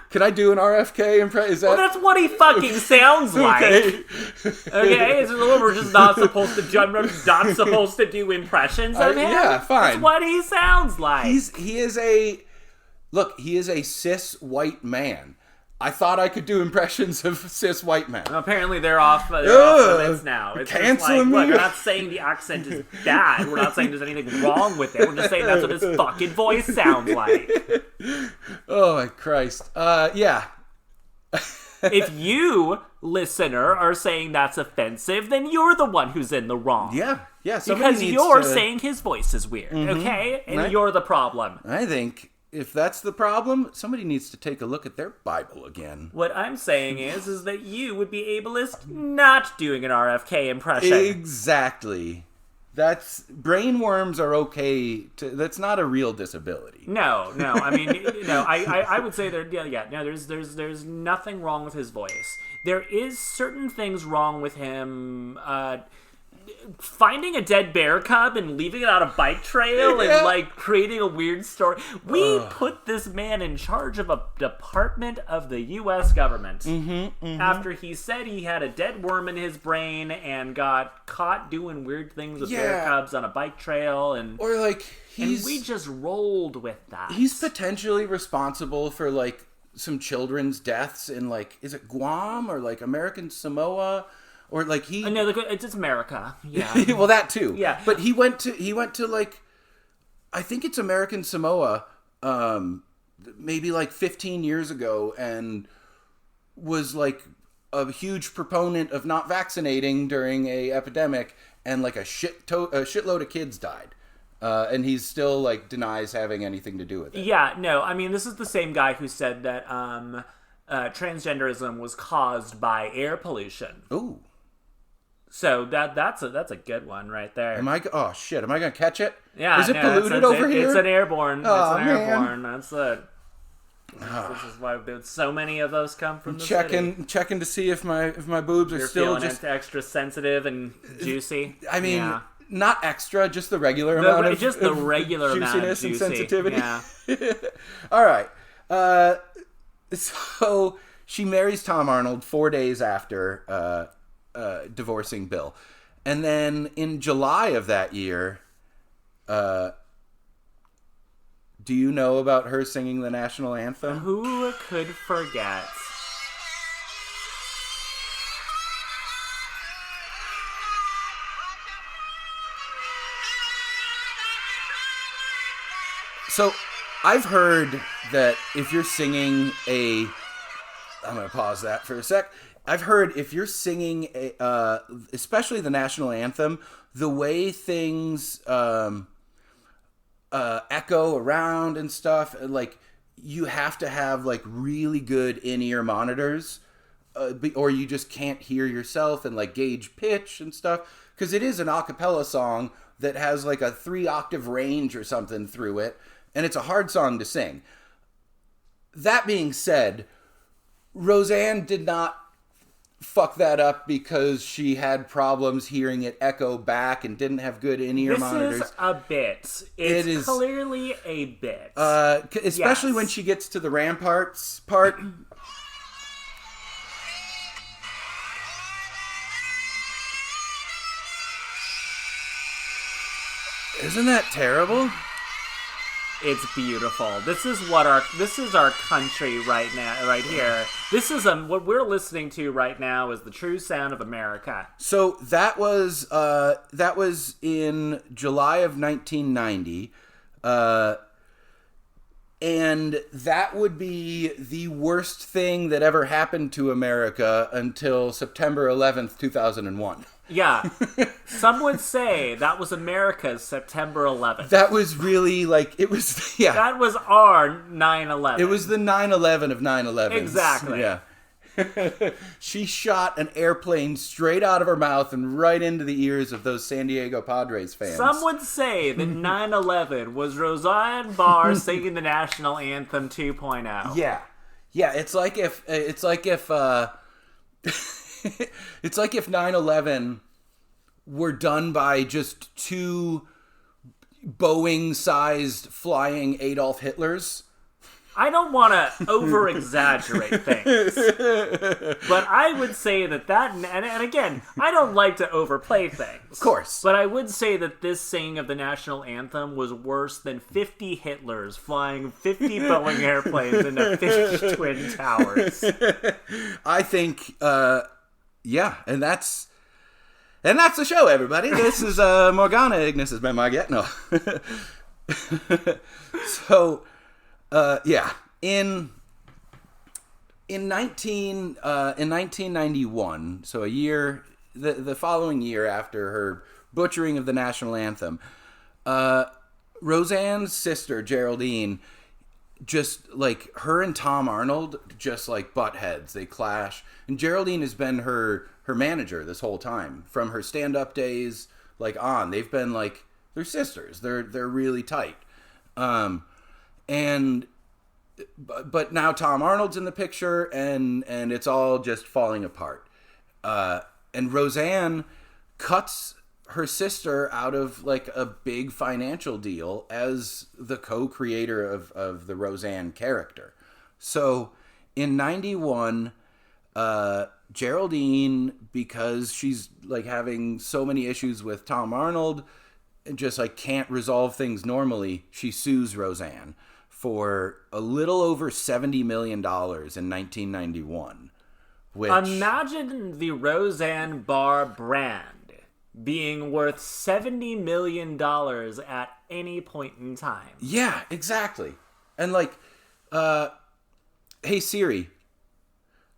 Can I do an RFK impression? Well, that's what he fucking sounds like. Okay? We're just not supposed to jump. We're not supposed to do impressions of him. Yeah, fine. That's what he sounds like. He is a cis white man. I thought I could do impressions of cis white men. Apparently they're off limits now. It's canceling me. Look, we're not saying the accent is bad. We're not saying there's anything wrong with it. We're just saying that's what his fucking voice sounds like. Oh my Christ. Yeah. If you, listener, are saying that's offensive, then you're the one who's in the wrong. Yeah. Because you're saying his voice is weird, okay? And you're the problem. I think if that's the problem, somebody needs to take a look at their Bible again. What I'm saying is that you would be ableist not doing an RFK impression. Exactly. brain worms are okay. That's not a real disability. No. I mean, I would say that. Yeah. No, there's nothing wrong with his voice. There is certain things wrong with him. Finding a dead bear cub and leaving it on a bike trail and like creating a weird story. We put this man in charge of a department of the U.S. government after he said he had a dead worm in his brain and got caught doing weird things with bear cubs on a bike trail, and we just rolled with that. He's potentially responsible for like some children's deaths in like, is it Guam or like American Samoa? Or like no, it's America. Yeah. Well, that too. Yeah. But he went to like, I think it's American Samoa, maybe like 15 years ago, and was like a huge proponent of not vaccinating during a epidemic, and like a shitload of kids died. And he still like denies having anything to do with it. Yeah. No, I mean, this is the same guy who said that transgenderism was caused by air pollution. Ooh. So that's a good one right there. Oh shit! Am I gonna catch it? Yeah. Is it polluted over here? It's an airborne. Oh, it's an airborne. man. That's it. This is why so many of those come from the checking to see if my boobs are still just extra sensitive and juicy. I mean, not extra, just the regular amount of just the regular amount of juiciness and juicy. sensitivity. Yeah. All right. So she marries Tom Arnold 4 days after divorcing Bill. And then in July of that year, do you know about her singing the national anthem? Who could forget? So I've heard that if you're singing I'm going to pause that for a sec. I've heard if you're singing, especially the national anthem, the way things echo around and stuff, like you have to have like really good in-ear monitors, or you just can't hear yourself and like gauge pitch and stuff, because it is an a cappella song that has like a 3-octave range or something through it, and it's a hard song to sing. That being said, Roseanne did not fuck that up because she had problems hearing it echo back and didn't have good in-ear monitors. This is a bit. It is clearly a bit. Especially when she gets to the ramparts part. Isn't that terrible? It's beautiful. This is our country right now, right here. This is what we're listening to right now is the true sound of America. So that was in July of 1990, and that would be the worst thing that ever happened to America until September 11th, 2001. Yeah. Some would say that was America's September 11th. That was really like, it was, yeah. That was our 9/11. It was the 9/11 of 9/11s. Exactly. Yeah. She shot an airplane straight out of her mouth and right into the ears of those San Diego Padres fans. Some would say that 9/11 was Roseanne Barr singing the national anthem 2.0. Yeah. Yeah, it's like if 9/11 were done by just 2 Boeing-sized flying Adolf Hitlers. I don't want to over-exaggerate things, but I would say that and again, I don't like to overplay things. Of course. But I would say that this singing of the national anthem was worse than 50 Hitlers flying 50 Boeing airplanes into 50 Twin Towers. I think, yeah, and that's the show, everybody. This is Morgana. Ignis has been my get. No. So, yeah, in 1991, so a year, the following year after her butchering of the national anthem, Roseanne's sister Geraldine, just like her and Tom Arnold, just like butt heads. They clash, and Geraldine has been her manager this whole time, from her stand-up days like on. They've been like they're sisters. They're really tight. And but now Tom Arnold's in the picture, and it's all just falling apart. And Roseanne cuts her sister out of like a big financial deal as the co-creator of the Roseanne character. So in 91, Geraldine, because she's like having so many issues with Tom Arnold and just like can't resolve things normally, she sues Roseanne for a little over $70 million in 1991. Which, imagine the Roseanne Barr brand being worth $70 million at any point in time. Yeah, exactly. And like, hey Siri,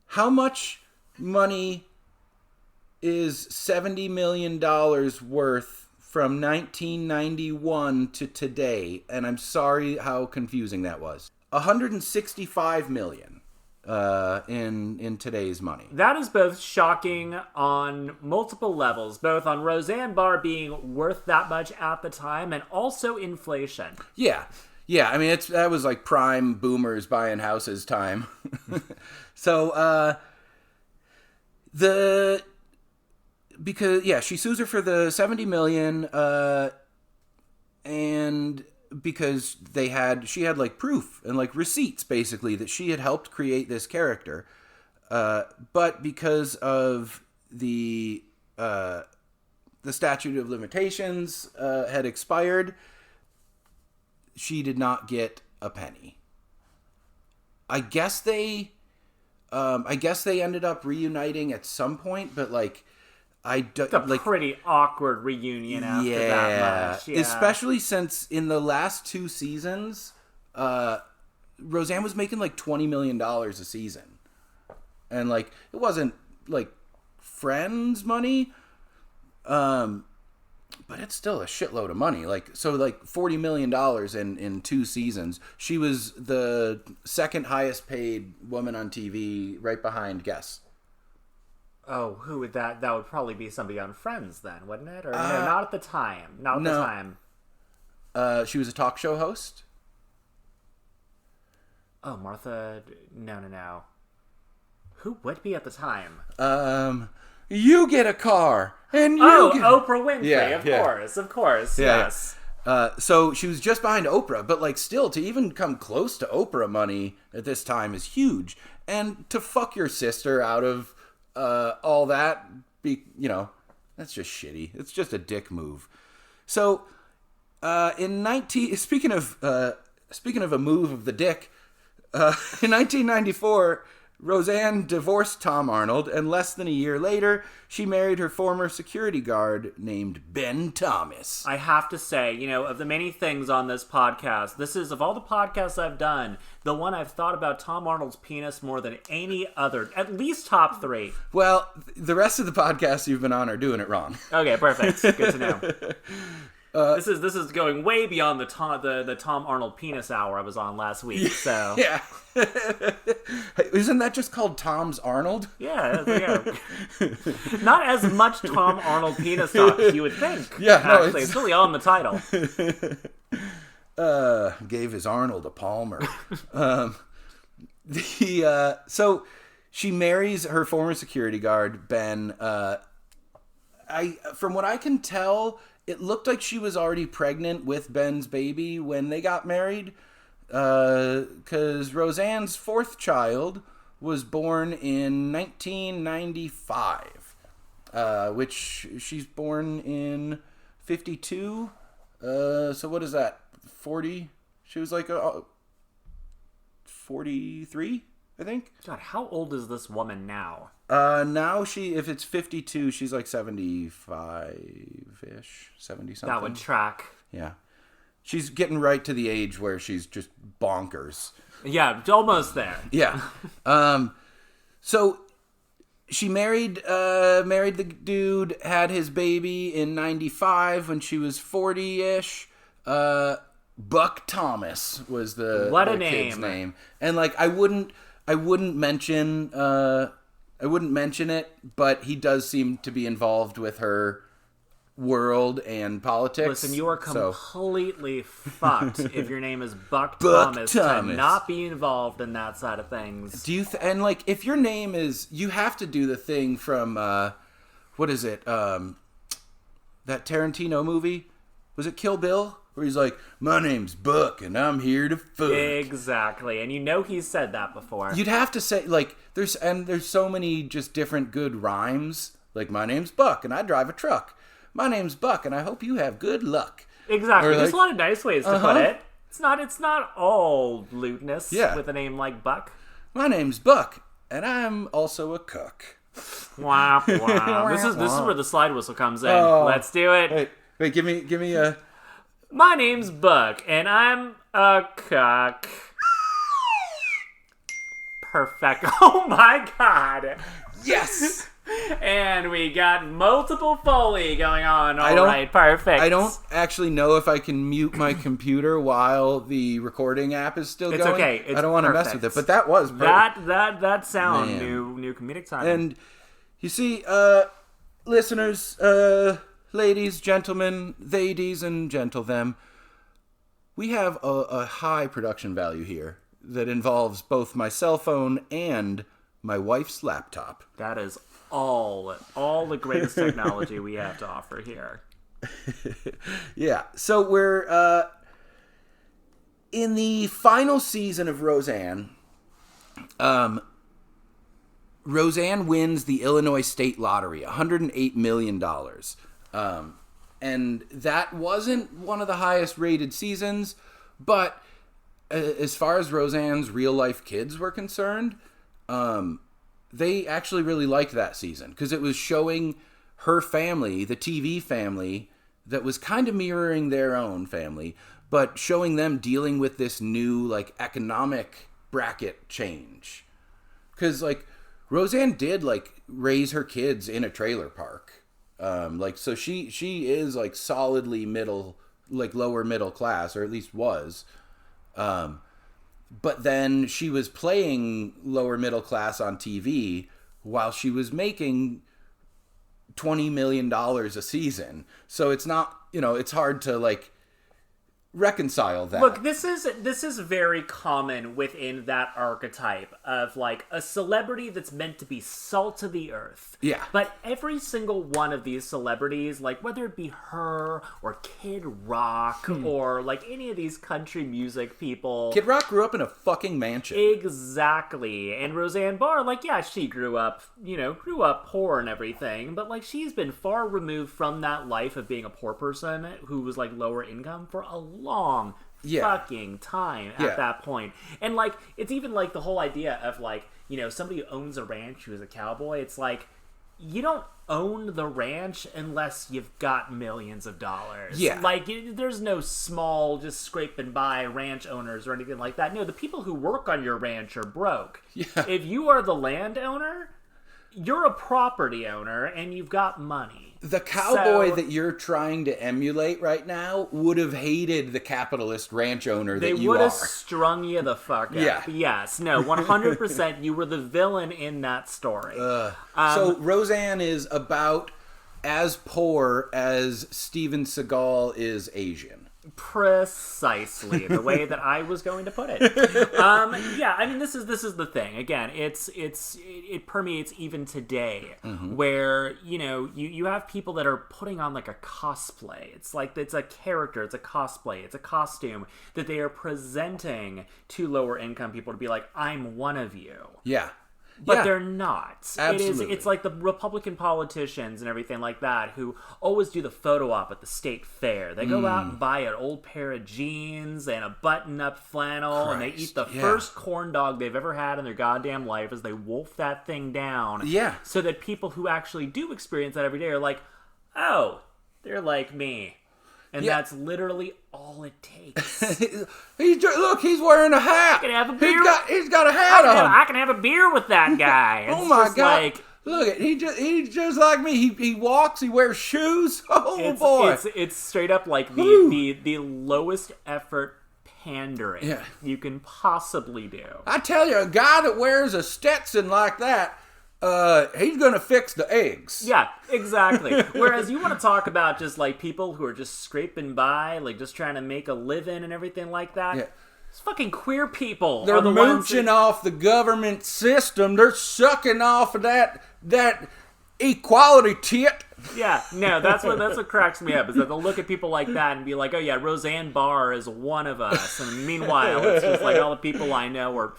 how much money is $70 million worth from 1991 to today? And I'm sorry how confusing that was. 165 million. In today's money. That is both shocking on multiple levels, both on Roseanne Barr being worth that much at the time and also inflation. Yeah. I mean, that was like prime boomers buying houses time. So, she sues her for the 70 million, and because she had like proof and like receipts basically that she had helped create this character, but because of the statute of limitations had expired, she did not get a penny. I guess they ended up reuniting at some point, but like it's a pretty awkward reunion after that much. Yeah. Especially since in the last 2 seasons, Roseanne was making like $20 million a season. And like, it wasn't like Friends money, but it's still a shitload of money. Like, so like $40 million in 2 seasons. She was the second highest paid woman on TV, right behind Guess. Oh, who would that? That would probably be somebody on Friends then, wouldn't it? Or no, not at the time. Not at the time. She was a talk show host. Oh, Martha. No. Who would be at the time? You get a car, and Oprah Winfrey. Of course. Yeah. Yes. So she was just behind Oprah, but like still to even come close to Oprah money at this time is huge, and to fuck your sister out of all that, that's just shitty. It's just a dick move. So, speaking of a move of the dick, in 1994, Roseanne divorced Tom Arnold, and less than a year later, she married her former security guard named Ben Thomas. I have to say, of the many things on this podcast, this is, of all the podcasts I've done, the one I've thought about Tom Arnold's penis more than any other, at least top 3. Well, the rest of the podcasts you've been on are doing it wrong. Okay, perfect. Good to know. This is going way beyond the Tom Arnold penis hour I was on last week. So yeah, isn't that just called Tom's Arnold? Yeah. Not as much Tom Arnold penis talk you would think. Yeah, actually, it's really on the title. Gave his Arnold a Palmer. So she marries her former security guard Ben. From what I can tell, it looked like she was already pregnant with Ben's baby when they got married, because Roseanne's 4th child was born in 1995, which she's born in 52. So what is that? 40? She was like 43, I think. God, how old is this woman now? Now if it's 52, she's like 75-ish, 70 something. That would track. Yeah. She's getting right to the age where she's just bonkers. Yeah, almost there. Yeah. So she married the dude, had his baby in 95 when she was 40-ish. Buck Thomas was the kid's name. And like I wouldn't mention it, but he does seem to be involved with her world and politics. Listen, you are completely fucked if your name is Buck Thomas. to not be involved in that side of things. Do you and like if your name is, you have to do the thing from what is it? That Tarantino movie? Was it Kill Bill? Where he's like, my name's Buck and I'm here to fuck. Exactly, and you know he's said that before. You'd have to say like there's so many just different good rhymes. Like, my name's Buck and I drive a truck. My name's Buck, and I hope you have good luck. Exactly. There's a lot of nice ways to put it. It's not all lewdness with a name like Buck. My name's Buck, and I'm also a cook. Wow. This is where the slide whistle comes in. Let's do it. Wait, give me a... My name's Buck, and I'm a cook. Perfect. Oh my god. Yes! And we got multiple Foley going on. All right, perfect. I don't actually know if I can mute my computer while the recording app is still going. It's okay. It's I don't want to mess with it, but that was perfect. That sound, new comedic timing. And you see, listeners, ladies, gentlemen, theydies, and gentle them, we have a high production value here that involves both my cell phone and my wife's laptop. That is all the greatest technology we have to offer here. Yeah, so we're in the final season of Roseanne. Roseanne wins the Illinois State Lottery, $108 million. And that wasn't one of the highest rated seasons, but as far as Roseanne's real life kids were concerned, they actually really liked that season because it was showing her family, the TV family, that was kind of mirroring their own family, but showing them dealing with this new like economic bracket change. Because like Roseanne did like raise her kids in a trailer park, so she is like solidly lower middle class, or at least was. But then she was playing lower middle class on TV while she was making $20 million a season. So it's not, it's hard to like reconcile that. Look, this is very common within that archetype of like a celebrity that's meant to be salt of the earth. Yeah. But every single one of these celebrities, like whether it be her or Kid Rock or like any of these country music people. Kid Rock grew up in a fucking mansion. Exactly. And Roseanne Barr, like, yeah, she grew up poor and everything, but like she's been far removed from that life of being a poor person who was like lower income for a long fucking time at that point. And like it's even like the whole idea of like, somebody who owns a ranch who is a cowboy, it's like you don't own the ranch unless you've got millions of dollars. Yeah. Like there's no small just scrape and buy ranch owners or anything like that. No, the people who work on your ranch are broke. Yeah. If you are the landowner, you're a property owner and you've got money. The cowboy that you're trying to emulate right now would have hated the capitalist ranch owner that you are. They would have strung you the fuck up. Yeah. Yes. No, 100% you were the villain in that story. So Roseanne is about as poor as Steven Seagal is Asian. Precisely the way that I was going to put it. Yeah, I mean this is the thing. Again, it permeates even today, where you have people that are putting on like a cosplay. It's like it's a character, it's a cosplay, it's a costume that they are presenting to lower income people to be like, I'm one of you. Yeah. But they're not. Absolutely. It's like the Republican politicians and everything like that who always do the photo op at the state fair. They go out and buy an old pair of jeans and a button-up flannel, and they eat the first corn dog they've ever had in their goddamn life as they wolf that thing down. Yeah. So that people who actually do experience that every day are like, oh, they're like me. And that's literally all it takes. Look, he's wearing a hat. I can have a beer. He's got a hat on. I can have a beer with that guy. Oh my god! Look, he's just like me. He walks. He wears shoes. Oh boy! It's straight up like the lowest effort pandering you can possibly do. I tell you, a guy that wears a Stetson like that He's gonna fix the eggs. Yeah, exactly. Whereas you want to talk about just like people who are just scraping by, like just trying to make a living and everything like that. Yeah. It's fucking queer people. They're mooching off the government system. They're sucking off of that equality tit. Yeah, no, that's what cracks me up, is that they'll look at people like that and be like, oh yeah, Roseanne Barr is one of us. And meanwhile, it's just like all the people I know are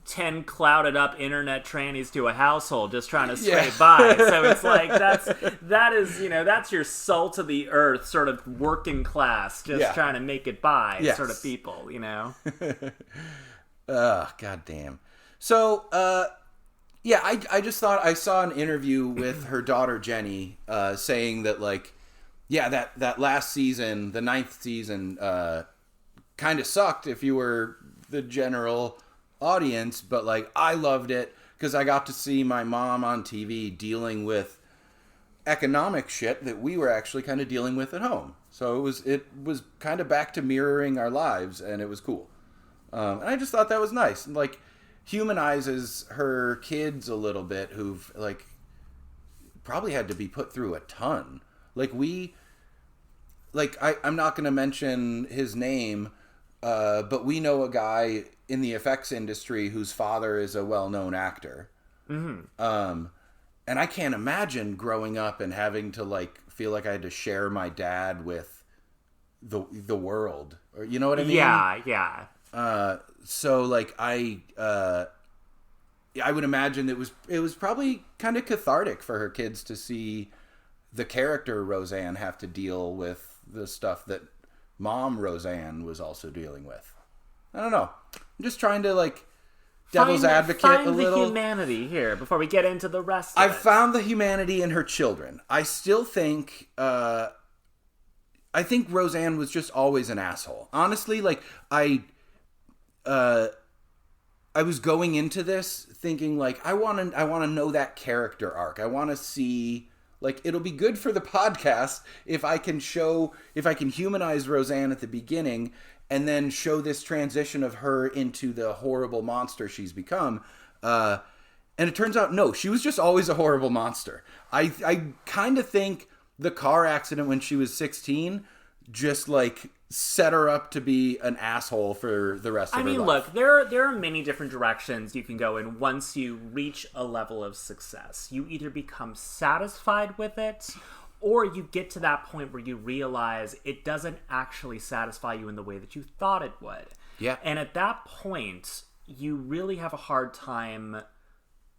10 clouded up internet trannies to a household just trying to scrape by. So it's like that is that's your salt of the earth sort of working class just trying to make it by sort of people, God damn. So I just thought I saw an interview with her daughter Jenny saying that that last season, the 9th season, kind of sucked if you were the general audience, but I loved it because I got to see my mom on TV dealing with economic shit that we were actually kind of dealing with at home. So it was kind of back to mirroring our lives, and it was cool. And I just thought that was nice, and humanizes her kids a little bit, who've probably had to be put through a ton. I'm not going to mention his name, but we know a guy in the effects industry whose father is a well-known actor. Mm-hmm. And I can't imagine growing up and having to feel like I had to share my dad with the world, or you know what I mean? Yeah. So I would imagine it was probably kind of cathartic for her kids to see the character Roseanne have to deal with the stuff that Mom Roseanne was also dealing with. I don't know. I'm just trying to devil's advocate a little. Find the humanity here before we get into the rest of I've found the humanity in her children. I still think I think Roseanne was just always an asshole. Honestly, I was going into this thinking I want to know that character arc. I want to see it'll be good for the podcast if I can humanize Roseanne at the beginning and then show this transition of her into the horrible monster she's become. And it turns out, no, she was just always a horrible monster. I kind of think the car accident when she was 16 just set her up to be an asshole for the rest of her life. Look, there are many different directions you can go in once you reach a level of success. You either become satisfied with it, or you get to that point where you realize it doesn't actually satisfy you in the way that you thought it would. Yeah. And at that point, you really have a hard time.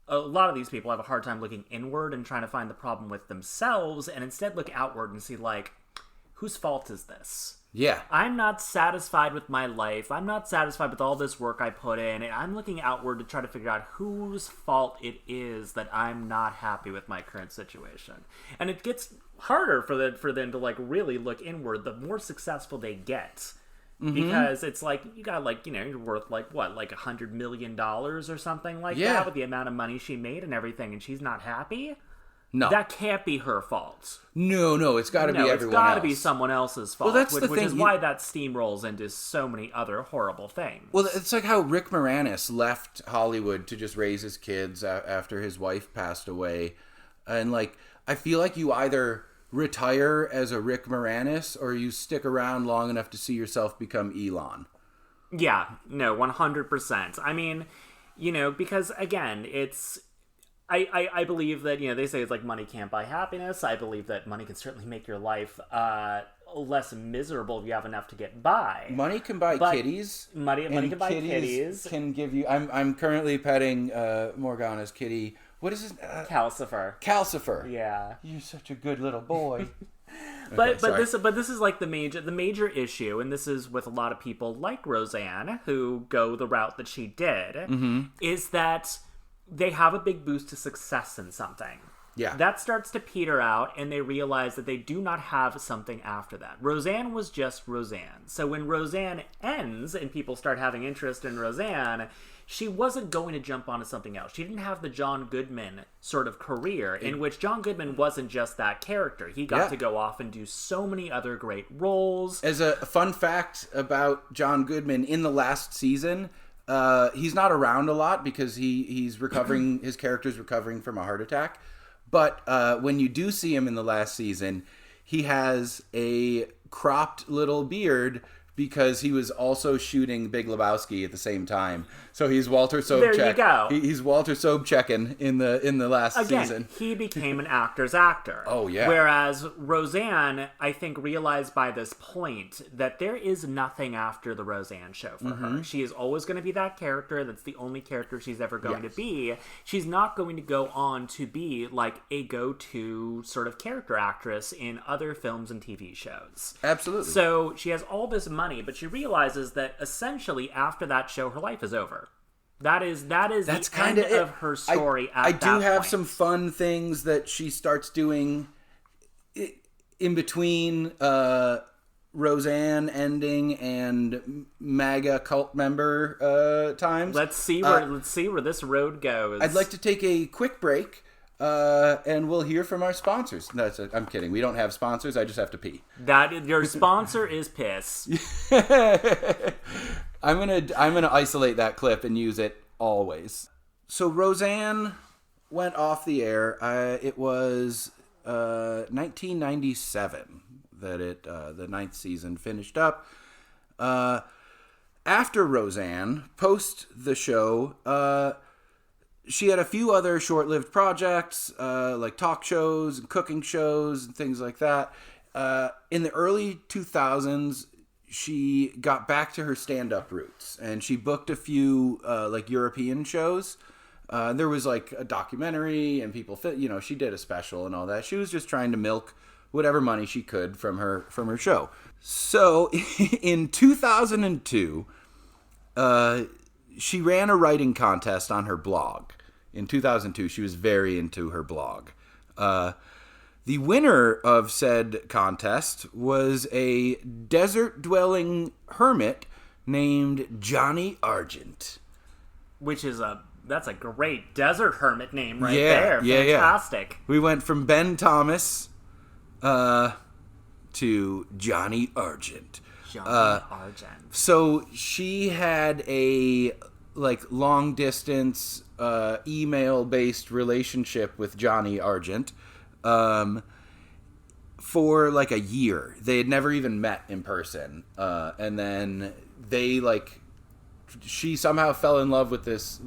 A lot of these people have a hard time looking inward and trying to find the problem with themselves, and instead look outward and see, whose fault is this? Yeah. I'm not satisfied with my life. I'm not satisfied with all this work I put in. And I'm looking outward to try to figure out whose fault it is that I'm not happy with my current situation. And it gets harder for them to really look inward the more successful they get. Mm-hmm. Because it's you got you're worth $100 million or something that with the amount of money she made and everything, and she's not happy. No. That can't be her fault. No, it's got to be everyone else. It's got to be someone else's fault. Well, that's the thing. Which is why that steamrolls into so many other horrible things. Well, it's like how Rick Moranis left Hollywood to just raise his kids after his wife passed away. And, I feel like you either retire as a Rick Moranis or you stick around long enough to see yourself become Elon. Yeah, no, 100%. Because, again, it's... I believe that, they say it's money can't buy happiness. I believe that money can certainly make your life less miserable if you have enough to get by. Money can buy kitties. Money can buy kitties. Can give you... I'm currently petting Morgana's kitty. What is his... Calcifer. Yeah. You're such a good little boy. But this is the major issue, and this is with a lot of people like Roseanne who go the route that she did, is that they have a big boost to success in something. Yeah. That starts to peter out, and they realize that they do not have something after that. Roseanne was just Roseanne. So when Roseanne ends and people start having interest in Roseanne, she wasn't going to jump onto something else. She didn't have the John Goodman sort of career in which John Goodman wasn't just that character. He got to go off and do so many other great roles. As a fun fact about John Goodman, in the last season, He's not around a lot because he's recovering. His character's recovering from a heart attack. But when you do see him in the last season, he has a cropped little beard because he was also shooting Big Lebowski at the same time. So he's Walter Sobchak. There you go. He's Walter Sobchakin in the last season. He became an actor's actor. Oh, yeah. Whereas Roseanne, I think, realized by this point that there is nothing after the Roseanne show for her. She is always going to be that character. That's the only character she's ever going to be. She's not going to go on to be like a go-to sort of character actress in other films and TV shows. Absolutely. So she has all this money, but she realizes that essentially after that show, her life is over. That's the end of her story. I do have some fun things that she starts doing in between Roseanne ending and MAGA cult member times. Let's see where this road goes. I'd like to take a quick break. And we'll hear from our sponsors. No, I'm kidding. We don't have sponsors. I just have to pee. Your sponsor is piss. I'm gonna isolate that clip and use it always. So Roseanne went off the air. It was 1997 that the 9th season finished up. After Roseanne, post the show, she had a few other short-lived projects, like talk shows and cooking shows and things like that. In the early 2000s, she got back to her stand-up roots, and she booked a few like European shows. There was like a documentary, and people, she did a special and all that. She was just trying to milk whatever money she could from her show. So in 2002, she ran a writing contest on her blog. In 2002, she was very into her blog. The winner of said contest was a desert-dwelling hermit named Johnny Argent. That's a great desert hermit name there. Yeah, fantastic. Yeah. We went from Ben Thomas to Johnny Argent. Argent. So she had a long distance email based relationship with Johnny Argent for a year. They had never even met in person, and then she somehow fell in love with this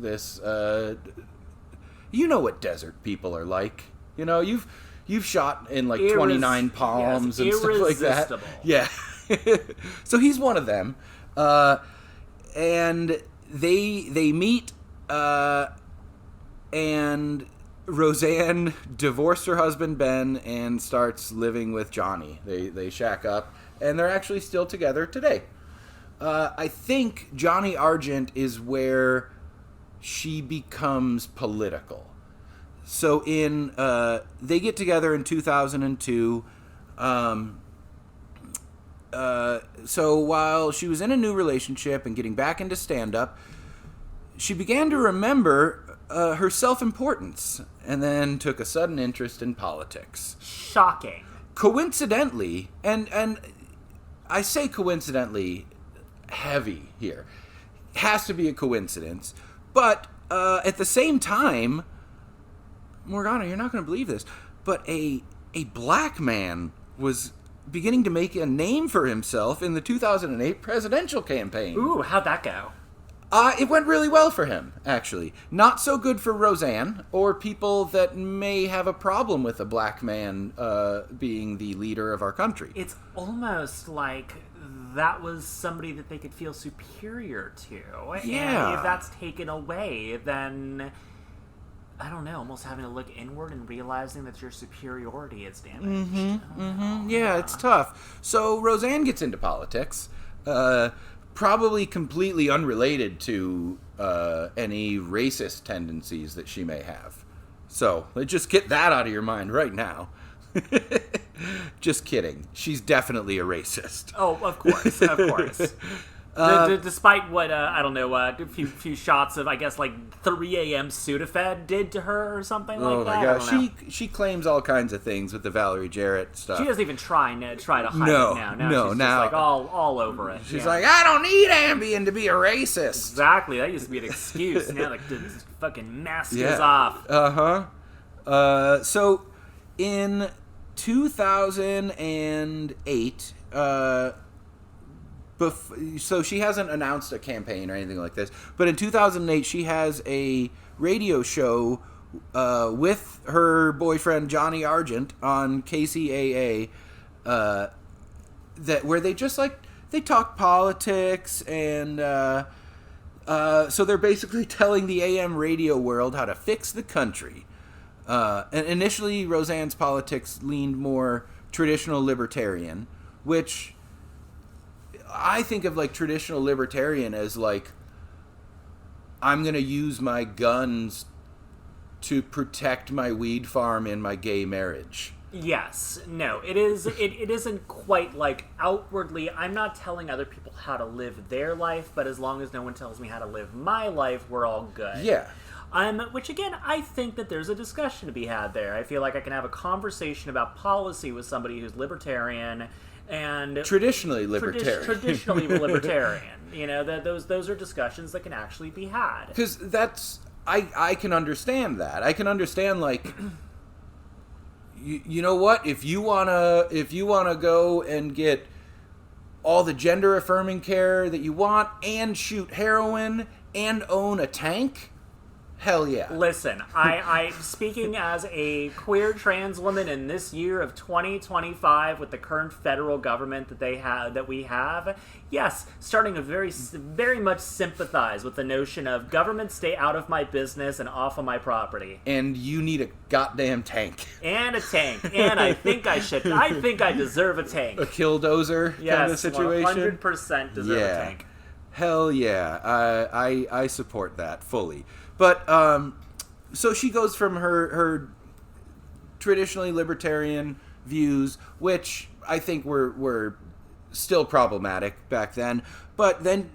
you know what desert people are like. You've shot in 29 Palms and stuff like that. Yeah. So he's one of them, and they meet, and Roseanne divorced her husband Ben and starts living with Johnny. They shack up, and they're actually still together today. I think Johnny Argent is where she becomes political. So they get together in 2002. So while she was in a new relationship and getting back into stand-up, she began to remember her self-importance and then took a sudden interest in politics. Shocking. Coincidentally, and I say coincidentally heavy here, has to be a coincidence, but at the same time, Morgana, you're not going to believe this, but a black man was beginning to make a name for himself in the 2008 presidential campaign. Ooh, how'd that go? It went really well for him, actually. Not so good for Roseanne, or people that may have a problem with a black man being the leader of our country. It's almost like that was somebody that they could feel superior to. Yeah. And if that's taken away, then I don't know, almost having to look inward and realizing that your superiority is damaged. Yeah, it's tough. So Roseanne gets into politics, probably completely unrelated to any racist tendencies that she may have. So let's just get that out of your mind right now. Just kidding. She's definitely a racist. Oh, of course, of course. Despite what, I don't know, a few shots of, I guess, like 3 a.m. Sudafed did to her or something like that. Oh my gosh. She claims all kinds of things with the Valerie Jarrett stuff. She doesn't even try to hide it now. Now she's just like all over it. She's like, I don't need Ambien to be a racist. Exactly. That used to be an excuse. Now, like, the fucking mask is off. So, in 2008, so she hasn't announced a campaign or anything like this, but in 2008 she has a radio show with her boyfriend Johnny Argent on KCAA, where they just they talk politics, and so they're basically telling the AM radio world how to fix the country. And initially Roseanne's politics leaned more traditional libertarian, which I think of traditional libertarian as I'm going to use my guns to protect my weed farm and my gay marriage. Yes. No, it isn't quite outwardly, I'm not telling other people how to live their life, but as long as no one tells me how to live my life, we're all good. Yeah. Which again, I think that there's a discussion to be had there. I feel like I can have a conversation about policy with somebody who's libertarian and traditionally libertarian. Traditionally libertarian. Those are discussions that can actually be had. Because I can understand that. I can understand you know what? If you wanna go and get all the gender affirming care that you want and shoot heroin and own a tank, hell yeah. Listen, I speaking as a queer trans woman in this year of 2025 with the current federal government that we have, yes, starting to very much sympathize with the notion of government stay out of my business and off of my property. And you need a goddamn tank. And a tank. And I think I deserve a tank. A killdozer kind of situation? 100% deserve a tank. Hell yeah. I support that fully. But, so she goes from her traditionally libertarian views, which I think were still problematic back then, but then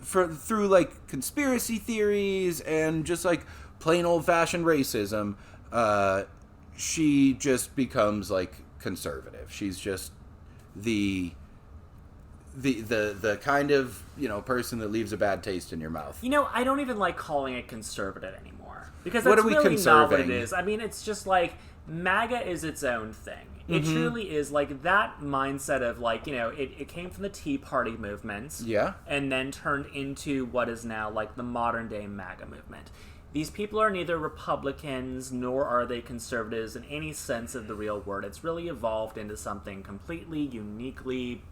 through conspiracy theories and just plain old-fashioned racism, she just becomes conservative. She's just the kind of person that leaves a bad taste in your mouth. I don't even like calling it conservative anymore, because that's really not what it is. I mean, it's just MAGA is its own thing. It truly is that mindset of it came from the Tea Party movement, and then turned into what is now the modern day MAGA movement. These people are neither Republicans nor are they conservatives in any sense of the real word. It's really evolved into something completely uniquely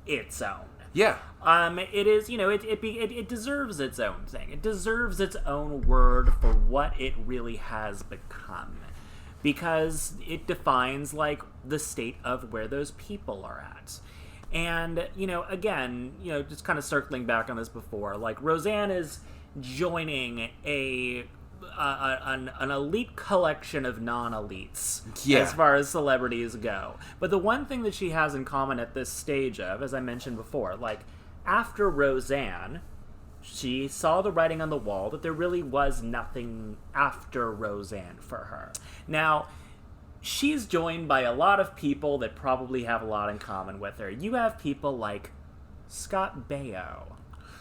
its own. Yeah. It is, it deserves its own thing. It deserves its own word for what it really has become, because it defines the state of where those people are at. And, again, just kind of circling back on this before, Roseanne is joining an elite collection of non-elites as far as celebrities go. But the one thing that she has in common at this stage of, as I mentioned before, after Roseanne, she saw the writing on the wall that there really was nothing after Roseanne for her. Now, she's joined by a lot of people that probably have a lot in common with her. You have people like Scott Baio,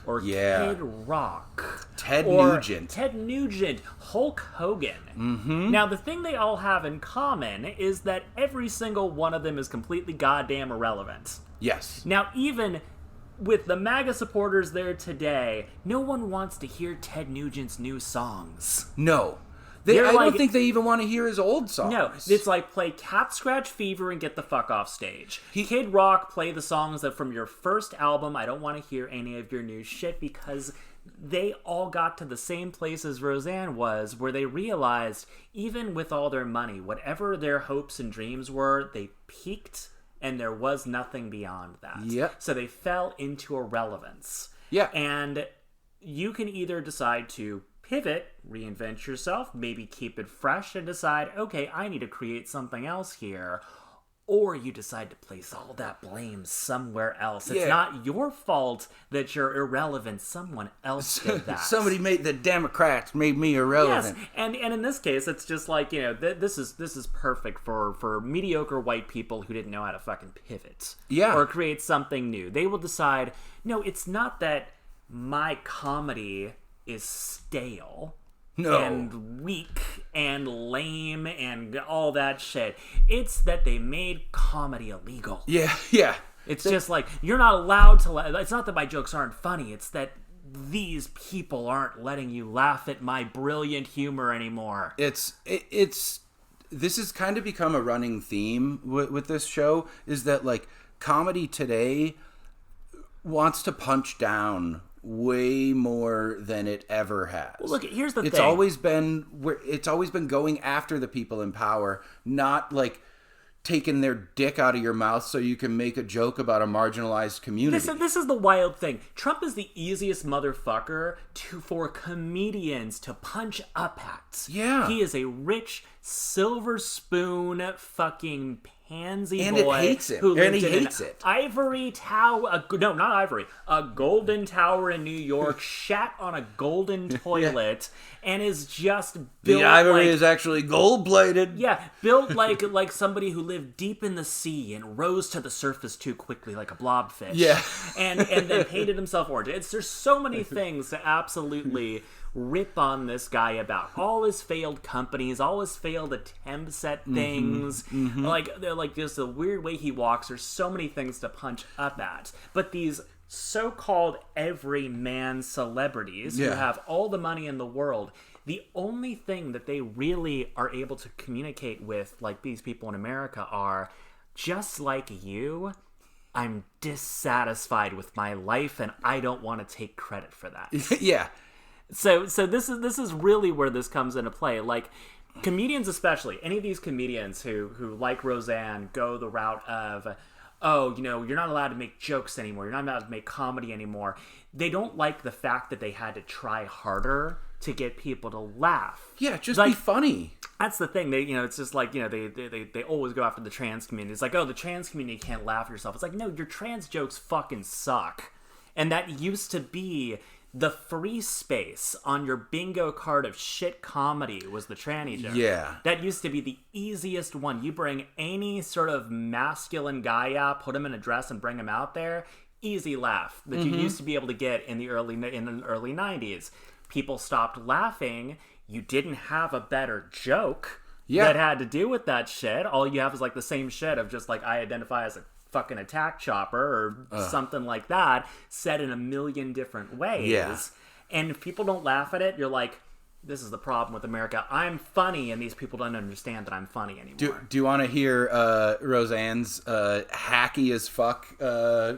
or Kid Rock. Ted Nugent, Hulk Hogan. Mm-hmm. Now, the thing they all have in common is that every single one of them is completely goddamn irrelevant. Yes. Now, even with the MAGA supporters there today, no one wants to hear Ted Nugent's new songs. No. I don't think they even want to hear his old songs. No, it's play Cat Scratch Fever and get the fuck off stage. Kid Rock, play the songs that from your first album. I don't want to hear any of your new shit, because they all got to the same place as Roseanne was, where they realized, even with all their money, whatever their hopes and dreams were, they peaked and there was nothing beyond that. Yep. So they fell into irrelevance. Yeah. And you can either decide to pivot, reinvent yourself, maybe keep it fresh and decide, okay, I need to create something else here. or you decide to place all that blame somewhere else. It's Yeah. not your fault that you're irrelevant. Someone else did that. The Democrats made me irrelevant. Yes, and in this case, it's just like, this is perfect for mediocre white people who didn't know how to fucking pivot. Yeah. Or create something new. They will decide, no, it's not that my comedy is stale. No. And weak and lame and all that shit. It's that they made comedy illegal. Yeah. It's just like, you're not allowed to it's not that my jokes aren't funny, it's that these people aren't letting you laugh at my brilliant humor anymore. This has kind of become a running theme with this show, is that, like, comedy today wants to punch down way more than it ever has. Well, look, here's the thing. It's always been going after the people in power, not like taking their dick out of your mouth so you can make a joke about a marginalized community. This is the wild thing. Trump is the easiest motherfucker for comedians to punch up at. Yeah. He is a rich, silver spoon fucking pansy and boy. It hates him. Who And he lived in hates an it. ivory tower. No, not ivory. A golden tower in New York, shat on a golden toilet, and is just built the ivory is actually gold-plated. Yeah, built like somebody who lived deep in the sea and rose to the surface too quickly like a blobfish. Yeah. and then painted himself orange. There's so many things to absolutely rip on this guy about. All his failed companies, all his failed attempts at things. Like just the weird way he walks. There's so many things to punch up at. But these so-called everyman celebrities who have all the money in the world, the only thing that they really are able to communicate with, like these people in America, are, just like you, I'm dissatisfied with my life and I don't want to take credit for that. Yeah. So this is really where this comes into play. Like, comedians especially, any of these comedians who like Roseanne, go the route of, oh, you're not allowed to make jokes anymore, you're not allowed to make comedy anymore. They don't like the fact that they had to try harder to get people to laugh. Yeah, just like, be funny. That's the thing. They, it's just like, they always go after the trans community. It's like, oh, the trans community can't laugh at yourself. It's like, no, your trans jokes fucking suck. And that used to be the free space on your bingo card of shit comedy, was the tranny joke. Yeah. That used to be the easiest one. You bring any sort of masculine guy out, put him in a dress and bring him out there, easy laugh that you used to be able to get in the early 90s. People stopped laughing. You didn't have a better joke that had to do with that shit. All you have is like the same shit of just like, I identify as a fucking attack chopper or something like that, said in a million different ways. Yeah. And if people don't laugh at it, you're like, this is the problem with America. I'm funny, and these people don't understand that I'm funny anymore. Do you want to hear Roseanne's hacky as fuck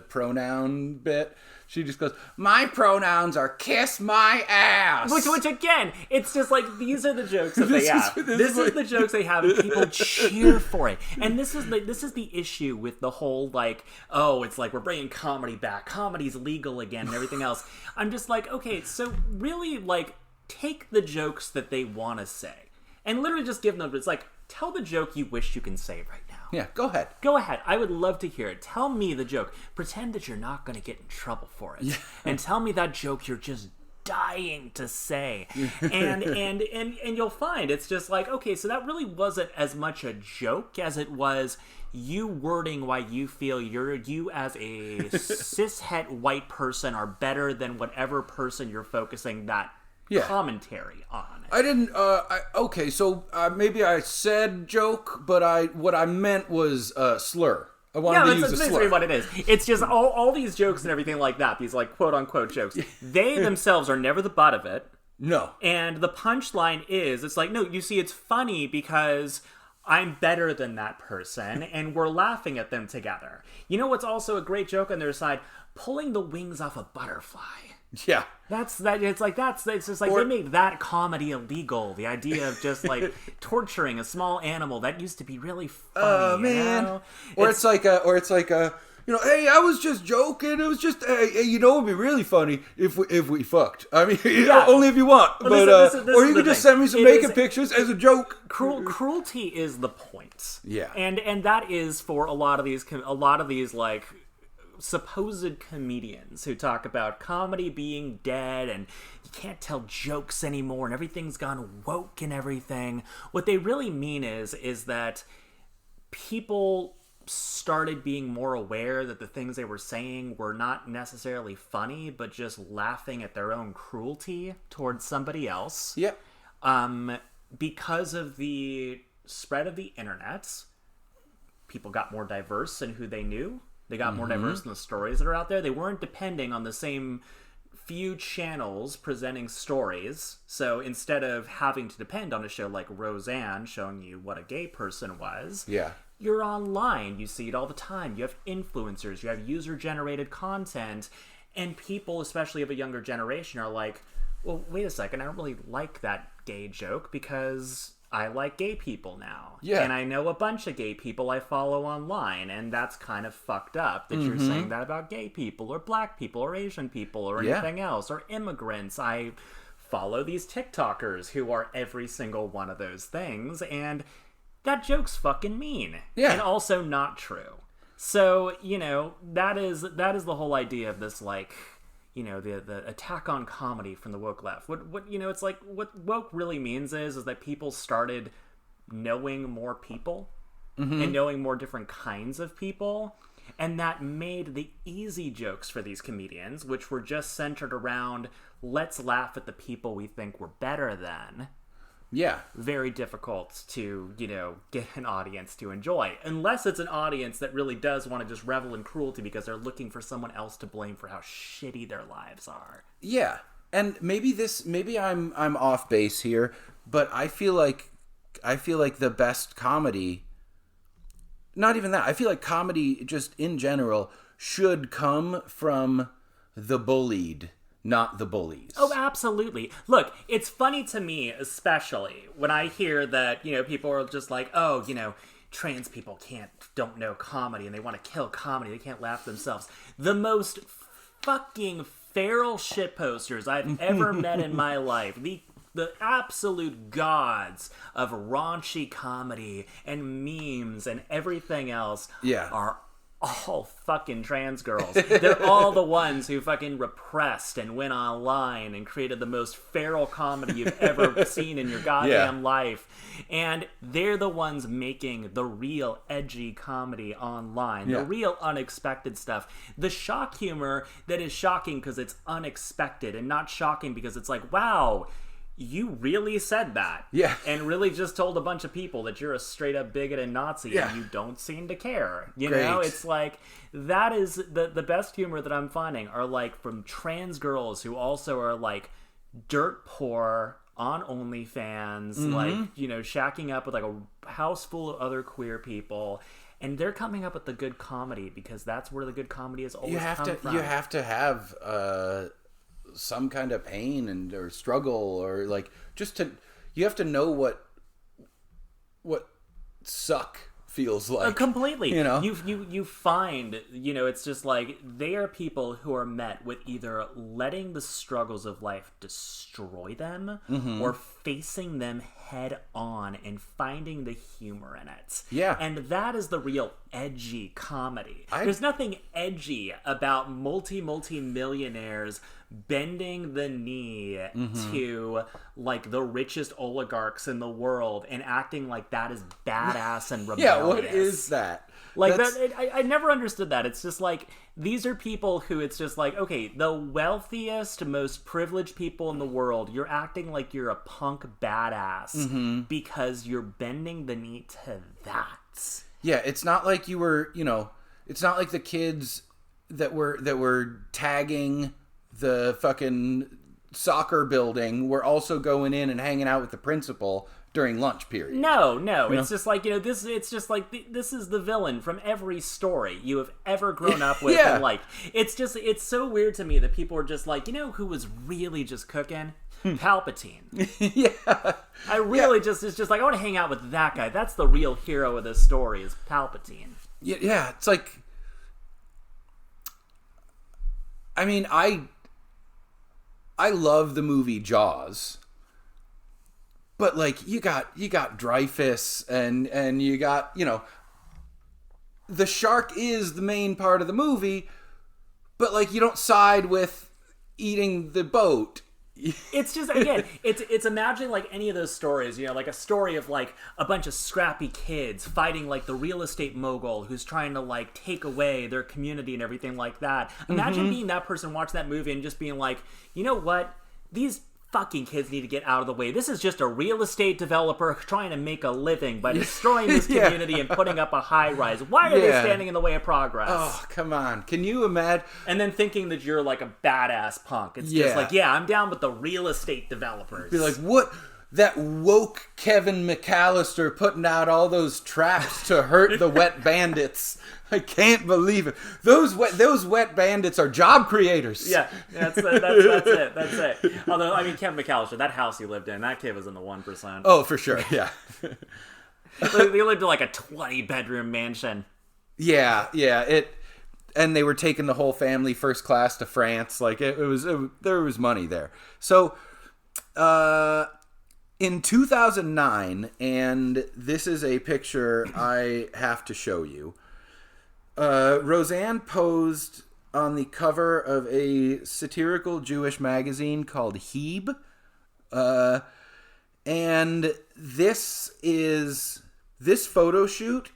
pronoun bit? She just goes, my pronouns are kiss my ass. Which again, it's just like, these are the jokes that they have. This is the jokes they have, and people cheer for it. And this is the issue with the whole, like, oh, it's like we're bringing comedy back. Comedy's legal again and everything else. I'm just like, okay, so really, like, take the jokes that they want to say and literally just give them, it's like, tell the joke you wish you can say right now. Yeah, go ahead. Go ahead. I would love to hear it. Tell me the joke. Pretend that you're not going to get in trouble for it. Yeah. And tell me that joke you're just dying to say. And you'll find it's just like, okay, so that really wasn't as much a joke as it was you wording why you feel you as a cishet white person are better than whatever person you're focusing that commentary on. I didn't, okay, so maybe I said joke, but what I meant was slur. I wanted to use a slur. That's basically what it is. It's just all these jokes and everything like that, these like quote-unquote jokes, they themselves are never the butt of it. No. And the punchline is, it's like, no, you see, it's funny because I'm better than that person, and we're laughing at them together. You know what's also a great joke on their side? Pulling the wings off a butterfly. Yeah. It's just like they made that comedy illegal. The idea of just like torturing a small animal, that used to be really funny. Oh man. You know? Or it's like hey, I was just joking. It was just, hey, it would be really funny if we fucked. I mean, only if you want. But or you could just send me some naked pictures as a joke. Cruelty is the point. Yeah, and that is for a lot of these like supposed comedians who talk about comedy being dead and you can't tell jokes anymore and everything's gone woke and everything. What they really mean is that people started being more aware that the things they were saying were not necessarily funny, but just laughing at their own cruelty towards somebody else. Yeah. Because of the spread of the internet, people got more diverse in who they knew. They got more diverse in the stories that are out there. They weren't depending on the same few channels presenting stories. So instead of having to depend on a show like Roseanne showing you what a gay person was, you're online. You see it all the time. You have influencers. You have user-generated content. And people, especially of a younger generation, are like, well, wait a second. I don't really like that gay joke because I like gay people now. Yeah. And I know a bunch of gay people I follow online, and that's kind of fucked up that you're saying that about gay people or black people or Asian people or anything else or immigrants. I follow these TikTokers who are every single one of those things, and that joke's fucking mean. Yeah. And also not true. So, that is the whole idea of this, like, the attack on comedy from the woke left. What it's like what woke really means is that people started knowing more people and knowing more different kinds of people, and that made the easy jokes for these comedians, which were just centered around let's laugh at the people we think we're better than. Yeah. Very difficult to, get an audience to enjoy. Unless it's an audience that really does want to just revel in cruelty because they're looking for someone else to blame for how shitty their lives are. Yeah. And maybe I'm off base here, but I feel like the best comedy, not even that, I feel like comedy just in general should come from the bullied, not the bullies. Oh, absolutely. Look, it's funny to me, especially when I hear that, people are just like, oh, trans people don't know comedy and they want to kill comedy. They can't laugh themselves. The most fucking feral shitposters I've ever met in my life. The absolute gods of raunchy comedy and memes and everything else are all fucking trans girls. They're all the ones who fucking repressed and went online and created the most feral comedy you've ever seen in your goddamn life. And they're the ones making the real edgy comedy online. The real unexpected stuff. The shock humor that is shocking because it's unexpected and not shocking because it's like, wow, you really said that. Yeah. And really just told a bunch of people that you're a straight up bigot and Nazi and you don't seem to care. It's like, that is the best humor that I'm finding are like from trans girls who also are like dirt poor on OnlyFans, like, shacking up with like a house full of other queer people. And they're coming up with the good comedy because that's where the good comedy is always come from. You have to have some kind of pain or struggle or like you have to know what suck feels like. Completely. You find, it's just like they are people who are met with either letting the struggles of life destroy them or facing them head on and finding the humor in it. Yeah. And that is the real edgy comedy. There's nothing edgy about multi-millionaires bending the knee to like the richest oligarchs in the world and acting like that is badass and rebellious. Yeah, what is that? Like I never understood that. It's just like these are people who it's just like, okay, the wealthiest, most privileged people in the world, you're acting like you're a punk badass because you're bending the knee to that. Yeah, it's not like you were, it's not like the kids that were tagging the fucking soccer building were also going in and hanging out with the principal during lunch period. No, it's just like, this. It's just like this is the villain from every story you have ever grown up with. And like, it's so weird to me that people are just like, who was really just cooking? Palpatine. I really it's just like, I want to hang out with that guy. That's the real hero of this story is Palpatine. Yeah, it's like I mean, I love the movie Jaws. But like you got Dreyfus and you got, the shark is the main part of the movie, but like you don't side with eating the boat. It's just, again, it's imagining like any of those stories, like a story of like a bunch of scrappy kids fighting like the real estate mogul who's trying to like take away their community and everything like that. Imagine being that person watching that movie and just being like, you know what? These fucking kids need to get out of the way. This is just a real estate developer trying to make a living by destroying this community and putting up a high rise. Why are they standing in the way of progress? Oh, come on. Can you imagine? And then thinking that you're like a badass punk. It's just like, I'm down with the real estate developers. Be like, what? That woke Kevin McAllister putting out all those traps to hurt the wet bandits. I can't believe it. Those wet bandits are job creators. Yeah, that's it. That's it. Although, I mean, Kevin McAllister, that house he lived in, that kid was in the 1%. Oh, for sure. Yeah. They lived in like a 20-bedroom mansion. Yeah. And they were taking the whole family first class to France. Like there was money there. So, in 2009, and this is a picture I have to show you. Roseanne posed on the cover of a satirical Jewish magazine called Heb. And this photo shoot,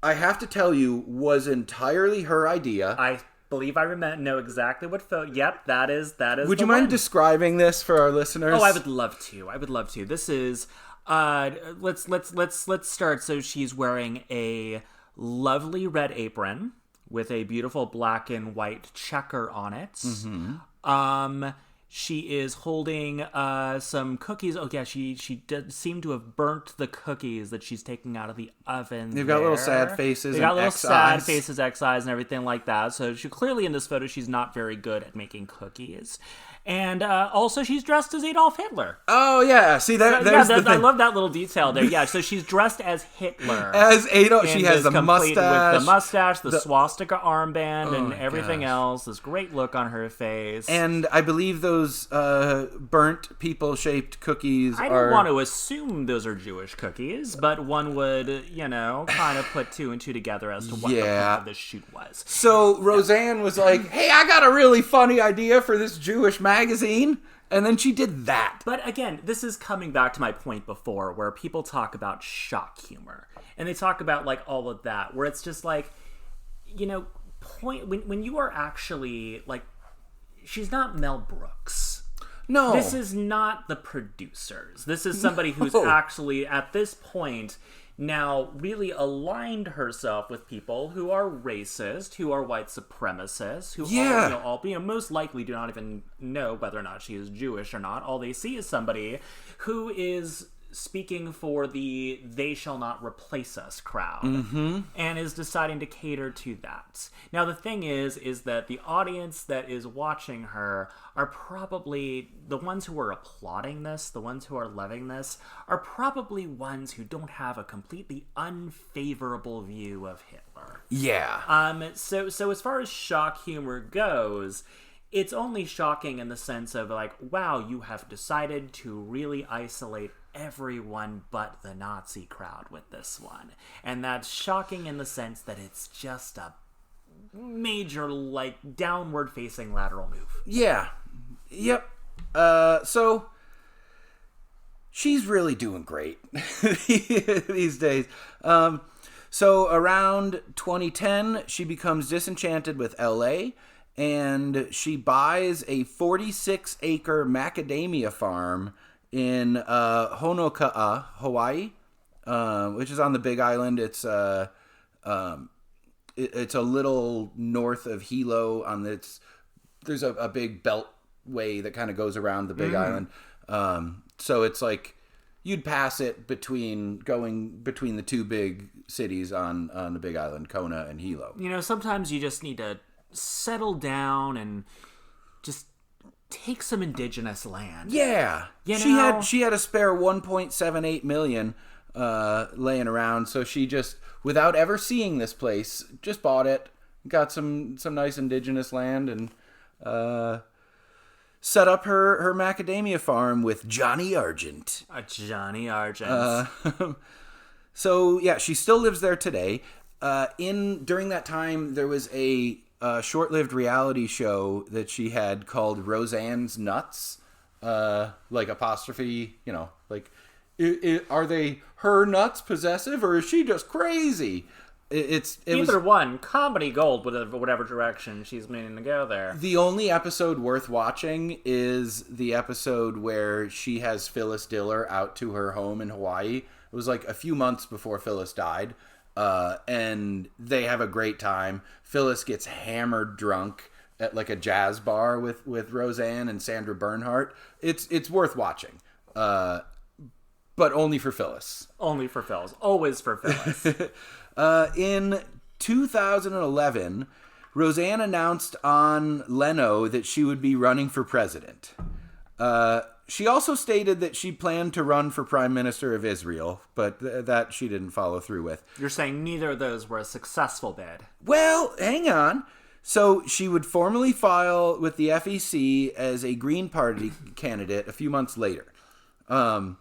I have to tell you, was entirely her idea. I believe I know exactly what photo. Yep, that is. Would you mind describing this for our listeners? Oh, I would love to. This is. Let's start. So she's wearing a lovely red apron with a beautiful black and white checker on it. Mm-hmm. She is holding some cookies. Oh yeah, she did seem to have burnt the cookies that she's taking out of the oven. They've got little sad faces. They got little sad faces, X eyes, and everything like that. So she clearly in this photo she's not very good at making cookies. And also, she's dressed as Adolf Hitler. Oh, yeah. See, there's the thing. I love that little detail there. Yeah, so she's dressed as Hitler. As Adolf. She has the mustache. With the mustache, the swastika armband, and everything else. This great look on her face. And I believe those burnt people-shaped cookies I don't want to assume those are Jewish cookies, but one would, kind of put two and two together as to what the point of this shoot was. So Roseanne was like, hey, I got a really funny idea for this Jewish magazine, and then she did that. But again, this is coming back to my point before, where people talk about shock humor, and they talk about like all of that, where it's just like, when you are actually like, she's not Mel Brooks. No, this is not the producers. This is somebody who's actually at this point now really aligned herself with people who are racist, who are white supremacists, who all most likely do not even know whether or not she is Jewish or not. All they see is somebody who is speaking for the "they shall not replace us" crowd, and is deciding to cater to that. Now the thing is that the audience that is watching her are probably the ones who are applauding this, the ones who are loving this, are probably ones who don't have a completely unfavorable view of Hitler. Yeah. So as far as shock humor goes, it's only shocking in the sense of like, wow, you have decided to really isolate everyone but the Nazi crowd with this one. And that's shocking in the sense that it's just a major, like, downward facing lateral move. Yeah. Yep. So she's really doing great these days. So around 2010, she becomes disenchanted with LA, and she buys a 46-acre macadamia farm in Honoka'a, Hawaii, which is on the Big Island. It's a little north of Hilo. There's a big beltway that kind of goes around the Big Island. So it's like you'd pass it going between the two big cities on the Big Island, Kona and Hilo. Sometimes you just need to settle down and just take some indigenous land. Yeah. She had a spare 1.78 million laying around, so she just, without ever seeing this place, just bought it got some nice indigenous land, and set up her macadamia farm with Johnny Argent. Johnny Argent. So yeah, she still lives there today. During that time, there was a short-lived reality show that she had called Roseanne's Nuts, like apostrophe, like, are they her nuts possessive, or is she just crazy? Either one, comedy gold, whatever direction she's meaning to go there. The only episode worth watching is the episode where she has Phyllis Diller out to her home in Hawaii. It was like a few months before Phyllis died, and they have a great time. Phyllis gets hammered drunk at like a jazz bar with Roseanne and Sandra Bernhardt. It's worth watching, but only for Phyllis. Only for Phyllis. Always for Phyllis. In 2011, Roseanne announced on Leno that she would be running for president. She also stated that she planned to run for Prime Minister of Israel, but that she didn't follow through with. You're saying neither of those were a successful bid. Well, hang on. So she would formally file with the FEC as a Green Party candidate a few months later. The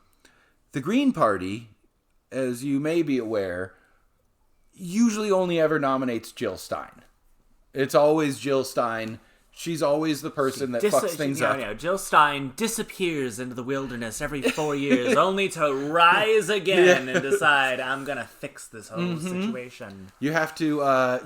Green Party, as you may be aware, usually only ever nominates Jill Stein. It's always Jill Stein. She's always the person that fucks things up. Jill Stein disappears into the wilderness every 4 years, only to rise again and decide, I'm going to fix this whole situation. You have to,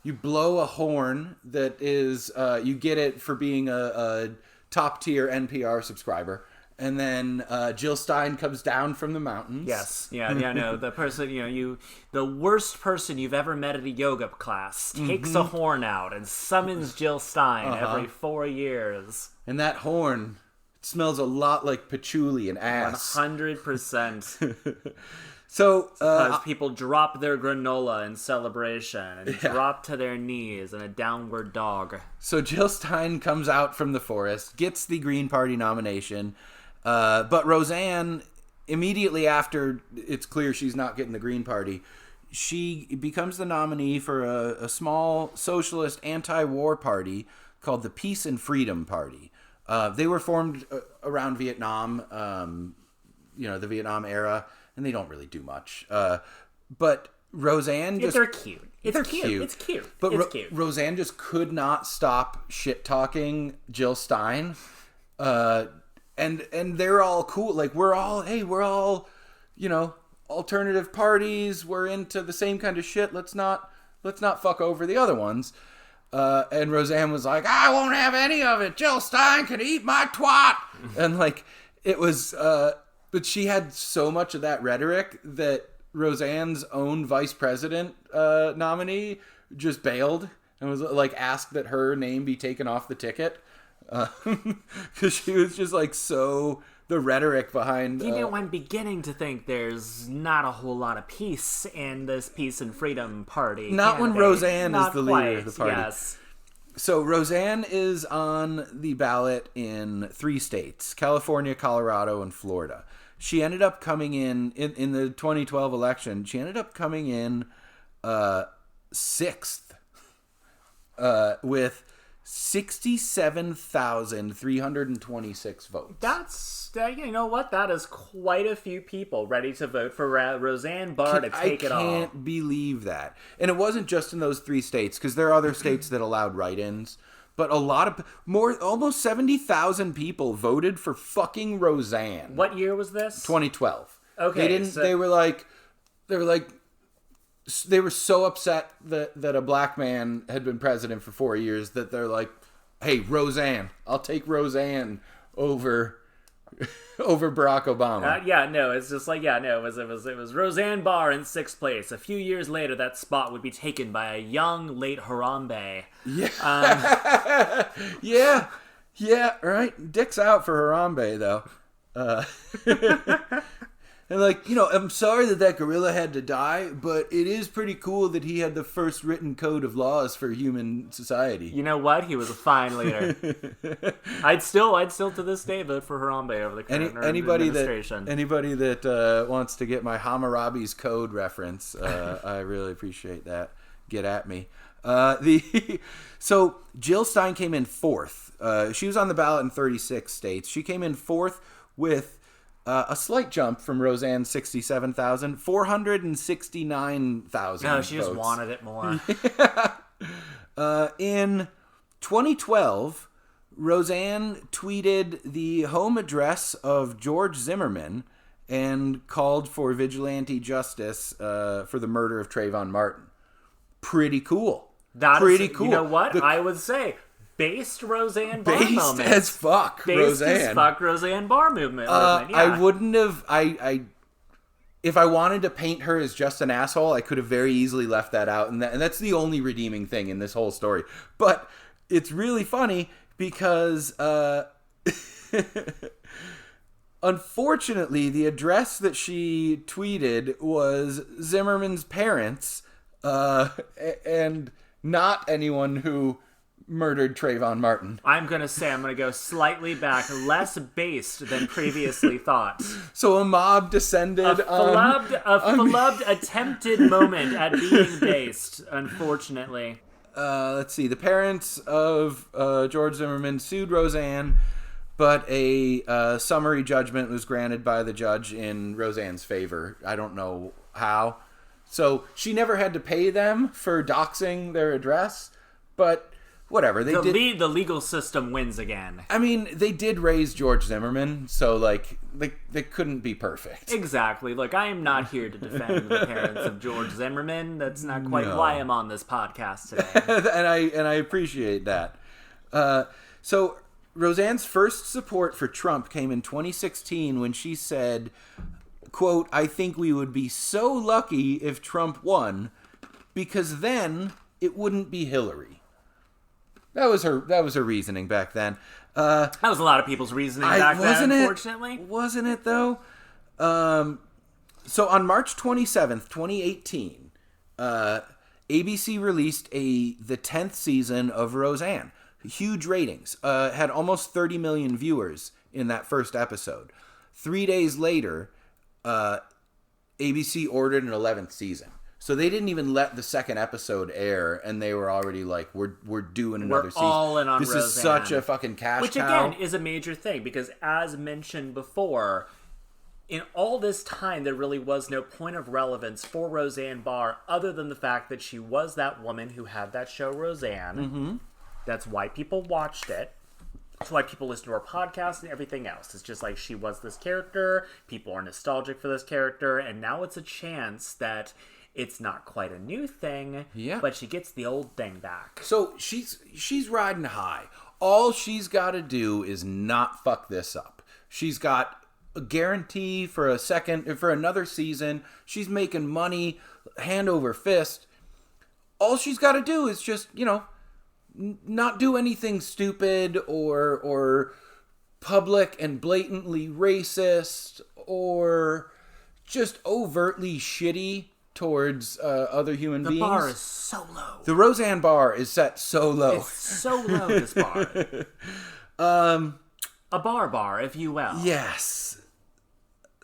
you blow a horn that is, you get it for being a top-tier NPR subscriber. And then Jill Stein comes down from the mountains. Yes, the person, the worst person you've ever met at a yoga class takes a horn out and summons Jill Stein every 4 years. And that horn smells a lot like patchouli and ass. 100%. So, because people drop their granola in celebration and drop to their knees in a downward dog. So Jill Stein comes out from the forest, gets the Green Party nomination. But Roseanne, immediately after it's clear she's not getting the Green Party, she becomes the nominee for a small socialist anti-war party called the Peace and Freedom Party. They were formed around Vietnam, the Vietnam era, and they don't really do much. But Roseanne just... They're cute. It's cute. But Roseanne just could not stop shit-talking Jill Stein. And they're all cool. Like, we're all, alternative parties. We're into the same kind of shit. Let's not fuck over the other ones. And Roseanne was like, I won't have any of it. Jill Stein can eat my twat. And like, it was, but she had so much of that rhetoric that Roseanne's own vice president nominee just bailed and was like, asked that her name be taken off the ticket. Because she was just like the rhetoric behind I'm beginning to think there's not a whole lot of peace in this Peace and Freedom Party. Not when Roseanne is the leader of the party. Yes. So Roseanne is on the ballot in 3 states: California, Colorado, and Florida. She ended up coming in the 2012 election. She ended up coming in 6th with 67,326 votes. That's, you know what? That is quite a few people ready to vote for Roseanne Barr to take it all. I can't believe that. And it wasn't just in those 3 states, because there are other states that allowed write-ins. But almost 70,000 people voted for fucking Roseanne. What year was this? 2012. Okay. They were so upset that a black man had been president for 4 years that they're like, hey, Roseanne, I'll take Roseanne over Barack Obama. It's just like, it was Roseanne Barr in 6th place. A few years later, that spot would be taken by a young, late Harambe. Yeah. Yeah, right. Dick's out for Harambe, though. And I'm sorry that gorilla had to die, but it is pretty cool that he had the first written code of laws for human society. You know what? He was a fine leader. I'd still to this day vote for Harambe over the current administration. Anybody that wants to get my Hammurabi's Code reference, I really appreciate that. Get at me. So Jill Stein came in fourth. She was on the ballot in 36 states. She came in fourth with a slight jump from Roseanne's 67,000, 469,000 No, she votes. just wanted it more. In 2012, Roseanne tweeted the home address of George Zimmerman and called for vigilante justice for the murder of Trayvon Martin. Pretty cool. Pretty cool. You know what? I would say based Roseanne Barr based moment. as fuck Based Roseanne. as fuck Roseanne Barr movement. Yeah. I wouldn't have... If I wanted to paint her as just an asshole, I could have very easily left that out. And that's the only redeeming thing in this whole story. But it's really funny because... unfortunately, the address that she tweeted was Zimmerman's parents, and not anyone who murdered Trayvon Martin. I'm going to go slightly back, less based than previously thought. So a mob descended a flubbed attempted moment at being based, unfortunately. Let's see. The parents of George Zimmerman sued Roseanne, but a summary judgment was granted by the judge in Roseanne's favor. I don't know how. So she never had to pay them for doxing their address, but whatever. The legal system wins again. I mean, they did raise George Zimmerman, so like they couldn't be perfect. Exactly. Look, I am not here to defend the parents of George Zimmerman. That's not quite why I'm on this podcast today. and I appreciate that. So Roseanne's first support for Trump came in 2016 when she said, quote, "I think we would be so lucky if Trump won, because then it wouldn't be Hillary." That was her reasoning back then. That was a lot of people's reasoning back then, unfortunately. Wasn't it, though? So on March 27th, 2018, ABC released the 10th season of Roseanne. Huge ratings. Had almost 30 million viewers in that first episode. 3 days later, ABC ordered an 11th season. So they didn't even let the second episode air, and they were already like, we're doing another season. We're all in on This Roseanne. is such a fucking cash Which, cow. again, is a major thing, because as mentioned before, in all this time, there really was no point of relevance for Roseanne Barr other than the fact that she was that woman who had that show, Roseanne. Mm-hmm. That's why people watched it. That's why people listen to her podcast and everything else. It's just like she was this character. People are nostalgic for this character. And now it's a chance that it's not quite a new thing, but she gets the old thing back. So she's riding high. All she's got to do is not fuck this up. She's got a guarantee for another season. She's making money hand over fist. All she's got to do is just, not do anything stupid or public and blatantly racist or just overtly shitty towards other human beings. The bar is so low. The Roseanne bar is set so low. It's so low, this bar. A bar, if you will. Yes.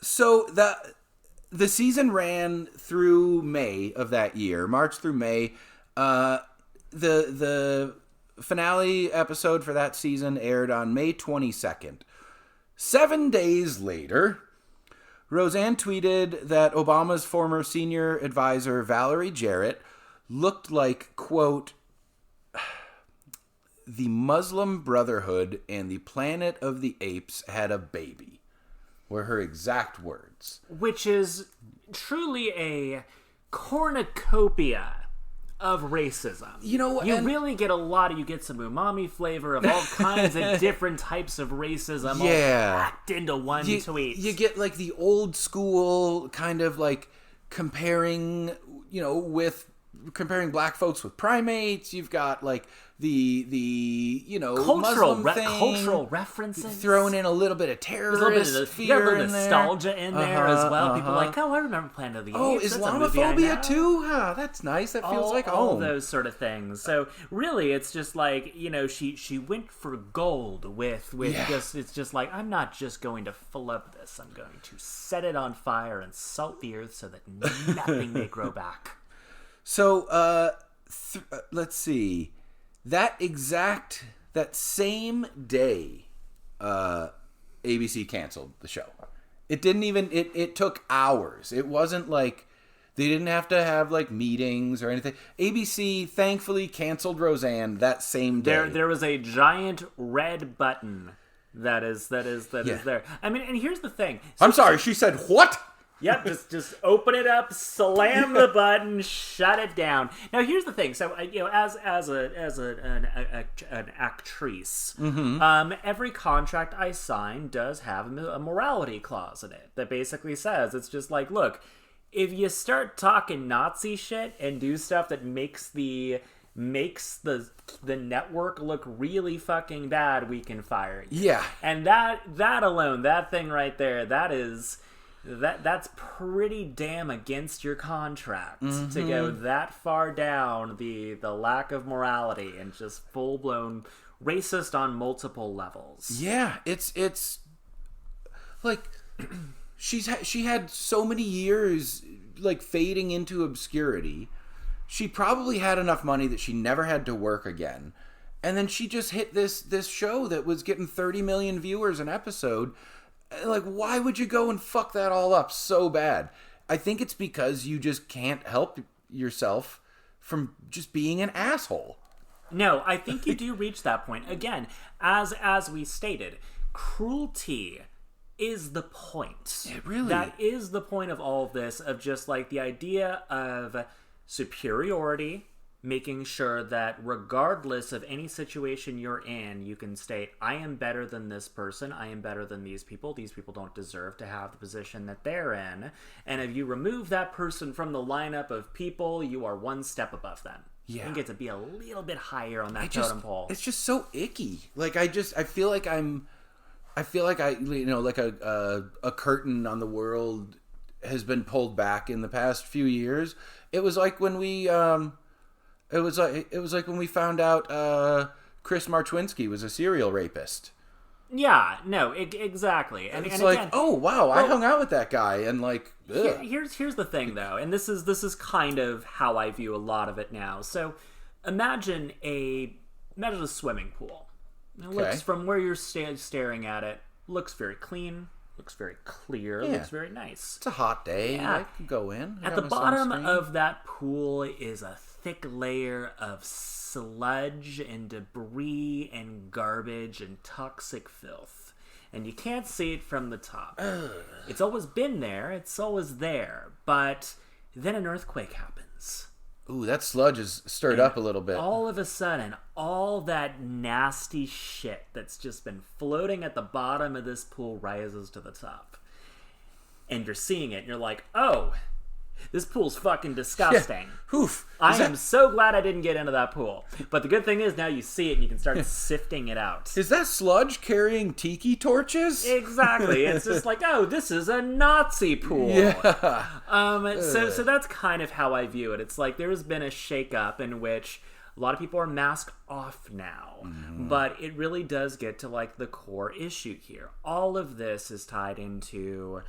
So the season ran through May of that year, March through May. The finale episode for that season aired on May 22nd. 7 days later, Roseanne tweeted that Obama's former senior advisor, Valerie Jarrett, looked like, quote, "the Muslim Brotherhood and the Planet of the Apes had a baby," were her exact words. Which is truly a cornucopia of racism. You really get you get some umami flavor of all kinds of different types of racism all packed into one tweet. You get like the old school kind of like comparing black folks with primates. You've got like the cultural Muslim thing, cultural references, throwing in a little bit of terrorist fear, a little bit of there. nostalgia in there as well. People are like, I remember Planet of the Apes. Oh, That's Islamophobia too? Huh, that's nice. That feels like all home. those sort of things. So really, it's just like she went for gold with just, it's just like, I'm not just going to flub this. I'm going to set it on fire and salt the earth so that nothing may grow back. So let's see, that same day, ABC canceled the show. It didn't even, it took hours. It wasn't like, they didn't have to have like meetings or anything. ABC thankfully canceled Roseanne that same day. There was a giant red button that is there. I mean, and here's the thing. I'm sorry, she said what? Yep, just open it up, slam the button, shut it down. Now, here's the thing. So, as an actress, every contract I sign does have a morality clause in it that basically says, it's just like, look, if you start talking Nazi shit and do stuff that makes the network look really fucking bad, we can fire you. Yeah. And that alone, that thing right there, that's pretty damn against your contract to go that far down the lack of morality and just full blown racist on multiple levels. Yeah, it's like she had so many years like fading into obscurity. She probably had enough money that she never had to work again. And then she just hit this show that was getting 30 million viewers an episode. Like, why would you go and fuck that all up so bad? I think it's because you just can't help yourself from just being an asshole. No, I think you do reach that point. Again, as we stated, cruelty is the point. It really... That is the point of all of this, of just like the idea of superiority, making sure that regardless of any situation you're in, you can state, I am better than this person, I am better than these people don't deserve to have the position that they're in, and if you remove that person from the lineup of people, you are one step above them. Yeah. You get to be a little bit higher on that totem pole. It's just so icky. Like, I feel like like a curtain on the world has been pulled back in the past few years. It was like when we, It was like when we found out Chris Martwinski was a serial rapist. Yeah, no, exactly. And it's like, again, oh wow, I hung out with that guy, and like, here's the thing though, and this is kind of how I view a lot of it now. So, imagine a swimming pool. It looks, from where you're staring at it, looks very clean, looks very clear, looks very nice. It's a hot day. Yeah. I can go in. At the bottom of that pool is a thick layer of sludge and debris and garbage and toxic filth. And you can't see it from the top. It's always been there. It's always there. But then an earthquake happens. Ooh, that sludge is stirred up a little bit. All of a sudden, all that nasty shit that's just been floating at the bottom of this pool rises to the top. And you're seeing it, and you're like, oh, this pool's fucking disgusting. Yeah. Oof. I am so glad I didn't get into that pool. But the good thing is now you see it and you can start sifting it out. Is that sludge carrying tiki torches? Exactly. It's just like, oh, this is a Nazi pool. Yeah. So that's kind of how I view it. It's like there's been a shakeup in which a lot of people are mask off now. Mm-hmm. But it really does get to like the core issue here. All of this is tied into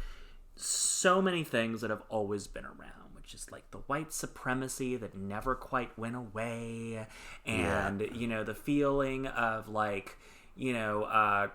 so many things that have always been around, which is like the white supremacy that never quite went away, and the feeling of like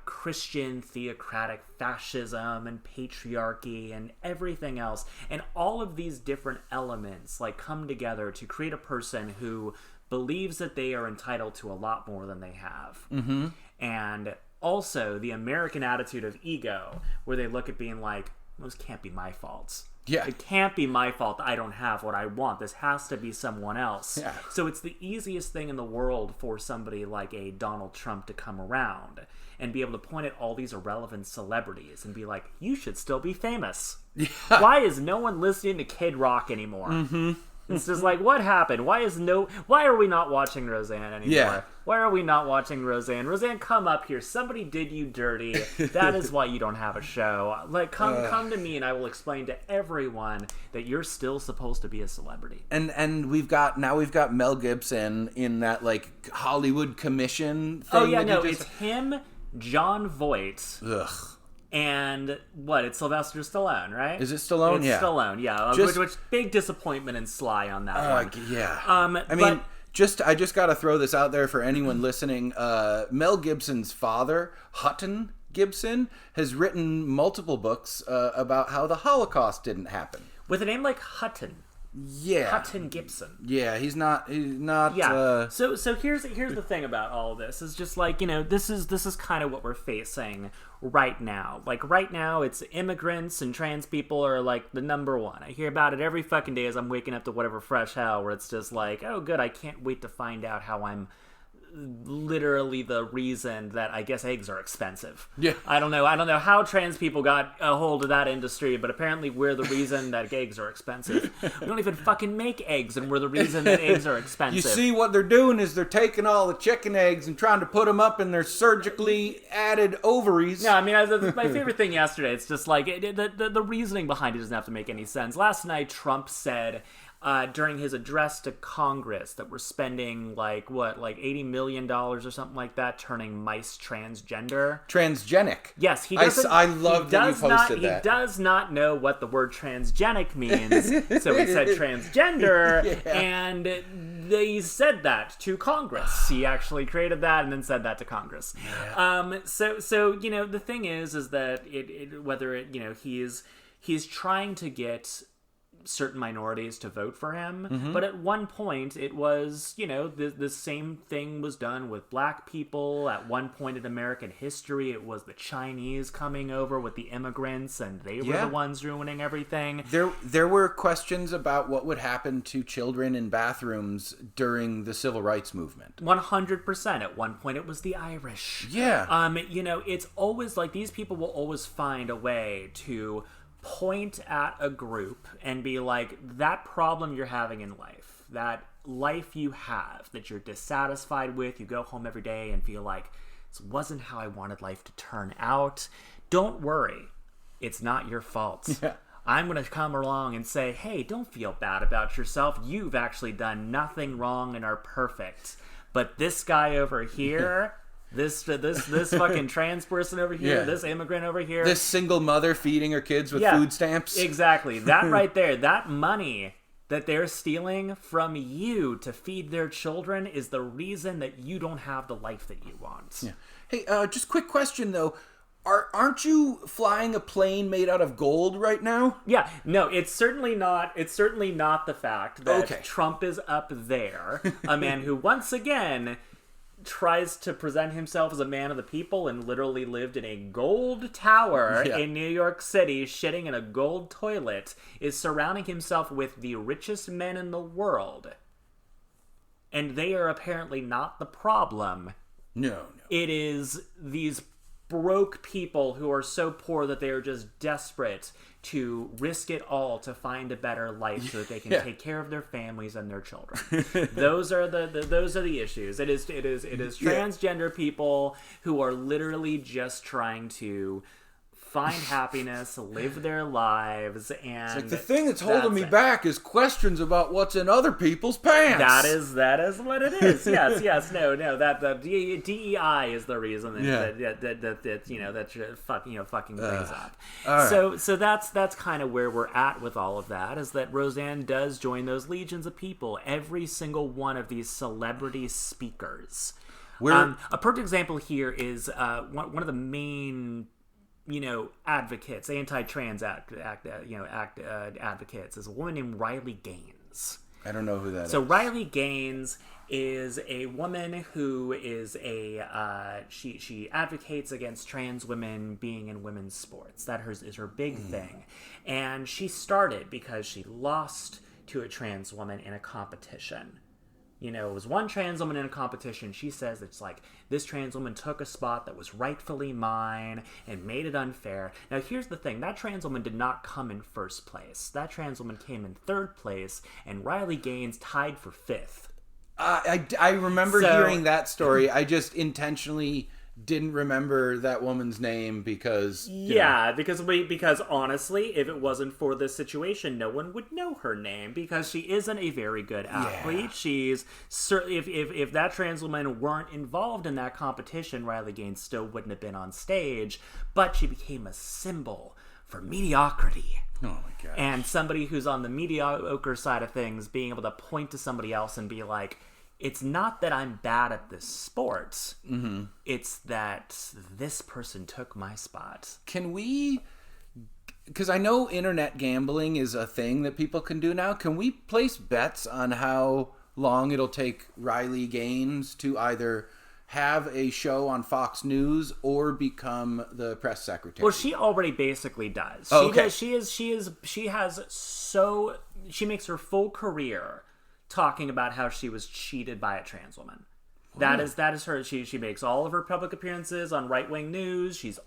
Christian theocratic fascism and patriarchy and everything else, and all of these different elements like come together to create a person who believes that they are entitled to a lot more than they have. Mm-hmm. And also the American attitude of ego, where they look at being like, those can't be my faults. Yeah. It can't be my fault that I don't have what I want. This has to be someone else. Yeah. So it's the easiest thing in the world for somebody like a Donald Trump to come around and be able to point at all these irrelevant celebrities and be like, you should still be famous. Yeah. Why is no one listening to Kid Rock anymore? Mm-hmm. It's just like, what happened? Why are we not watching Roseanne anymore? Yeah. Why are we not watching Roseanne? Roseanne, come up here. Somebody did you dirty. That is why you don't have a show. Like, come to me and I will explain to everyone that you're still supposed to be a celebrity. And we've got Mel Gibson in that like Hollywood commission thing. Oh yeah, no, it's him, Jon Voight. Ugh. And what? It's Sylvester Stallone, right? Is it Stallone? It's Stallone, yeah. Which big disappointment in Sly on that one. Yeah. I mean, I just got to throw this out there for anyone listening. Mel Gibson's father, Hutton Gibson, has written multiple books about how the Holocaust didn't happen. With a name like Hutton. Yeah. Hutton Gibson. Yeah, he's not. Yeah. So here's the thing about all of this is just like, this is kind of what we're facing right now. Like right now, it's immigrants and trans people are like the number one. I hear about it every fucking day as I'm waking up to whatever fresh hell, where it's just like, oh good, I can't wait to find out how I'm literally the reason that I guess eggs are expensive. Yeah. I don't know how trans people got a hold of that industry, but apparently we're the reason that eggs are expensive. We don't even fucking make eggs, and we're the reason that eggs are expensive. You see, what they're doing is they're taking all the chicken eggs and trying to put them up in their surgically added ovaries. No, I mean, my favorite thing yesterday, it's just like, the reasoning behind it doesn't have to make any sense. Last night, Trump said, during his address to Congress, that we're spending $80 million or something like that turning mice transgender. Transgenic. Yes, he doesn't. I love that you posted that. He does not know what the word transgenic means, so he said transgender, and they said that to Congress. He actually created that and then said that to Congress. Yeah. So the thing is that he's trying to get certain minorities to vote for him, but at one point it was, the same thing was done with black people. At one point in American history, it was the Chinese coming over with the immigrants, and they were the ones ruining everything. There were questions about what would happen to children in bathrooms during the Civil Rights Movement. 100%. At one point it was the Irish. Yeah. It's always like these people will always find a way to point at a group and be like, that problem you're having in life, that life you have that you're dissatisfied with, you go home every day and feel like, this wasn't how I wanted life to turn out. Don't worry. It's not your fault. Yeah. I'm going to come along and say, hey, don't feel bad about yourself. You've actually done nothing wrong and are perfect. But this guy over here... This fucking trans person over here, this immigrant over here. This single mother feeding her kids with food stamps. Exactly. That right there, that money that they're stealing from you to feed their children is the reason that you don't have the life that you want. Yeah. Hey, just quick question though. Aren't you flying a plane made out of gold right now? Yeah, no, it's certainly not the fact that Trump is up there, a man who once again tries to present himself as a man of the people and literally lived in a gold tower in New York City, shitting in a gold toilet, is surrounding himself with the richest men in the world. And they are apparently not the problem. No. It is these broke people who are so poor that they are just desperate to risk it all to find a better life so that they can take care of their families and their children. Those are the issues. It is transgender people who are literally just trying to find happiness, live their lives, and it's like the thing that's holding me back is questions about what's in other people's pants. That is what it is. Yes. No. That the DEI is the reason that you're fucking things up. Right. So that's kind of where we're at with all of that. Is that Roseanne does join those legions of people, every single one of these celebrity speakers. A perfect example here is one of the main advocates, anti-trans advocates, is a woman named Riley Gaines. I don't know who that is. So Riley Gaines is a woman who is she advocates against trans women being in women's sports. That is her big thing. And she started because she lost to a trans woman in a competition. It was one trans woman in a competition. She says it's like, this trans woman took a spot that was rightfully mine and made it unfair. Now, here's the thing. That trans woman did not come in first place. That trans woman came in third place, and Riley Gaines tied for fifth. I remember hearing that story. I just intentionally didn't remember that woman's name because because honestly, if it wasn't for this situation, no one would know her name because she isn't a very good athlete. She's if that trans woman weren't involved in that competition, Riley Gaines still wouldn't have been on stage, but she became a symbol for mediocrity. Oh my god. And somebody who's on the mediocre side of things being able to point to somebody else and be like, it's not that I'm bad at this sport. Mm-hmm. It's that this person took my spot. Can we... Because I know internet gambling is a thing that people can do now. Can we place bets on how long it'll take Riley Gaines to either have a show on Fox News or become the press secretary? Well, she already basically does. Oh, okay. She makes her full career talking about how she was cheated by a trans woman. That is her. She makes all of her public appearances on right-wing news. She's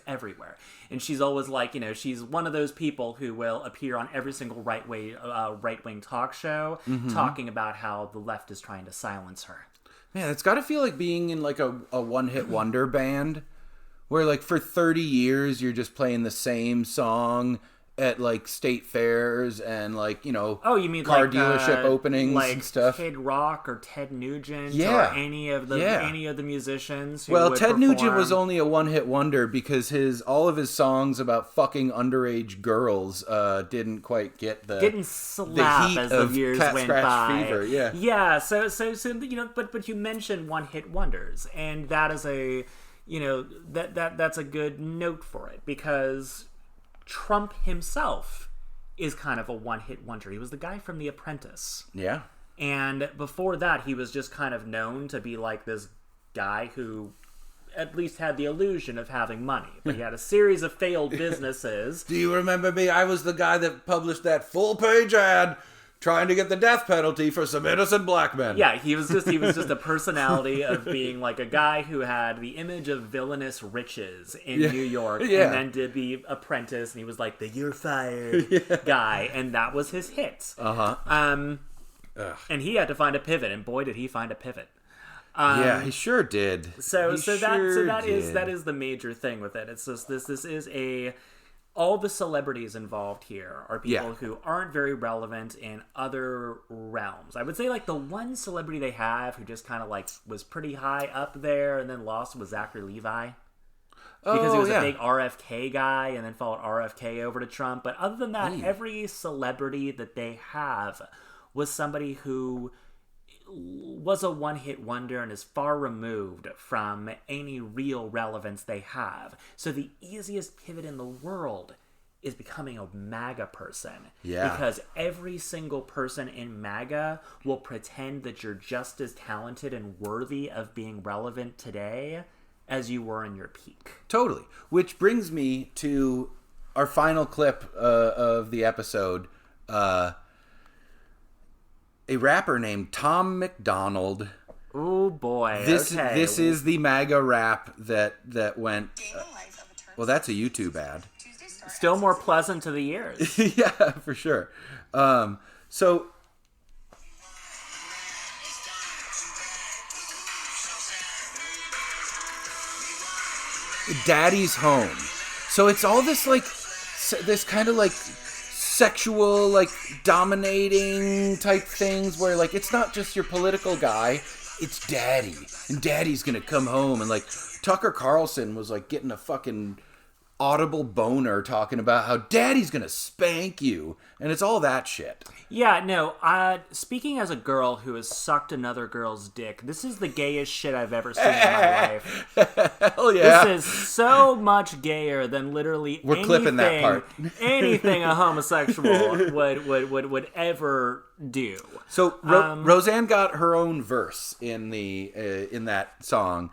everywhere. And she's always like, she's one of those people who will appear on every single right-wing talk show talking about how the left is trying to silence her. Man, it's got to feel like being in like a one-hit wonder band where like for 30 years you're just playing the same song at like state fairs and like, oh, you mean car like, dealership openings like and stuff. Kid Rock or Ted Nugent or any of the musicians. Well, Ted Nugent was only a one-hit wonder because all of his songs about fucking underage girls didn't quite get didn't slap heat as the years Cat went Scratch by. Fever. Yeah. So but you mentioned one-hit wonders, and that is that's a good note for it because Trump himself is kind of a one-hit wonder. He was the guy from The Apprentice. Yeah. And before that, he was just kind of known to be like this guy who at least had the illusion of having money. But he had a series of failed businesses. Do you remember me? I was the guy that published that full-page ad trying to get the death penalty for some innocent black men. Yeah, he was just a personality of being like a guy who had the image of villainous riches in New York, and then did The Apprentice, and he was like the "you're fired" guy, and that was his hit. And he had to find a pivot, and boy, did he find a pivot. Yeah, he sure did. That is the major thing with it. It's just this is all the celebrities involved here are people who aren't very relevant in other realms. I would say like the one celebrity they have who just kind of like was pretty high up there and then lost was Zachary Levi. Because he was a big RFK guy and then followed RFK over to Trump. But other than that, every celebrity that they have was somebody who was a one-hit wonder and is far removed from any real relevance they have. So the easiest pivot in the world is becoming a MAGA person. Yeah. Because every single person in MAGA will pretend that you're just as talented and worthy of being relevant today as you were in your peak. Totally. Which brings me to our final clip of the episode. A rapper named Tom McDonald. Oh boy! This is the MAGA rap that went. Well, that's a YouTube ad. Still more pleasant to the ears. Yeah, for sure. So. Daddy's home. So it's all this like, this kind of like sexual, like, dominating type things where, like, it's not just your political guy, it's daddy. And daddy's gonna come home. And, like, Tucker Carlson was, like, getting a fucking audible boner talking about how daddy's gonna spank you. And it's all that shit. Yeah, no, speaking as a girl who has sucked another girl's dick, this is the gayest shit I've ever seen in my life. Hell yeah. This is so much gayer than literally clipping that part. anything a homosexual would ever do. So Roseanne got her own verse in that song.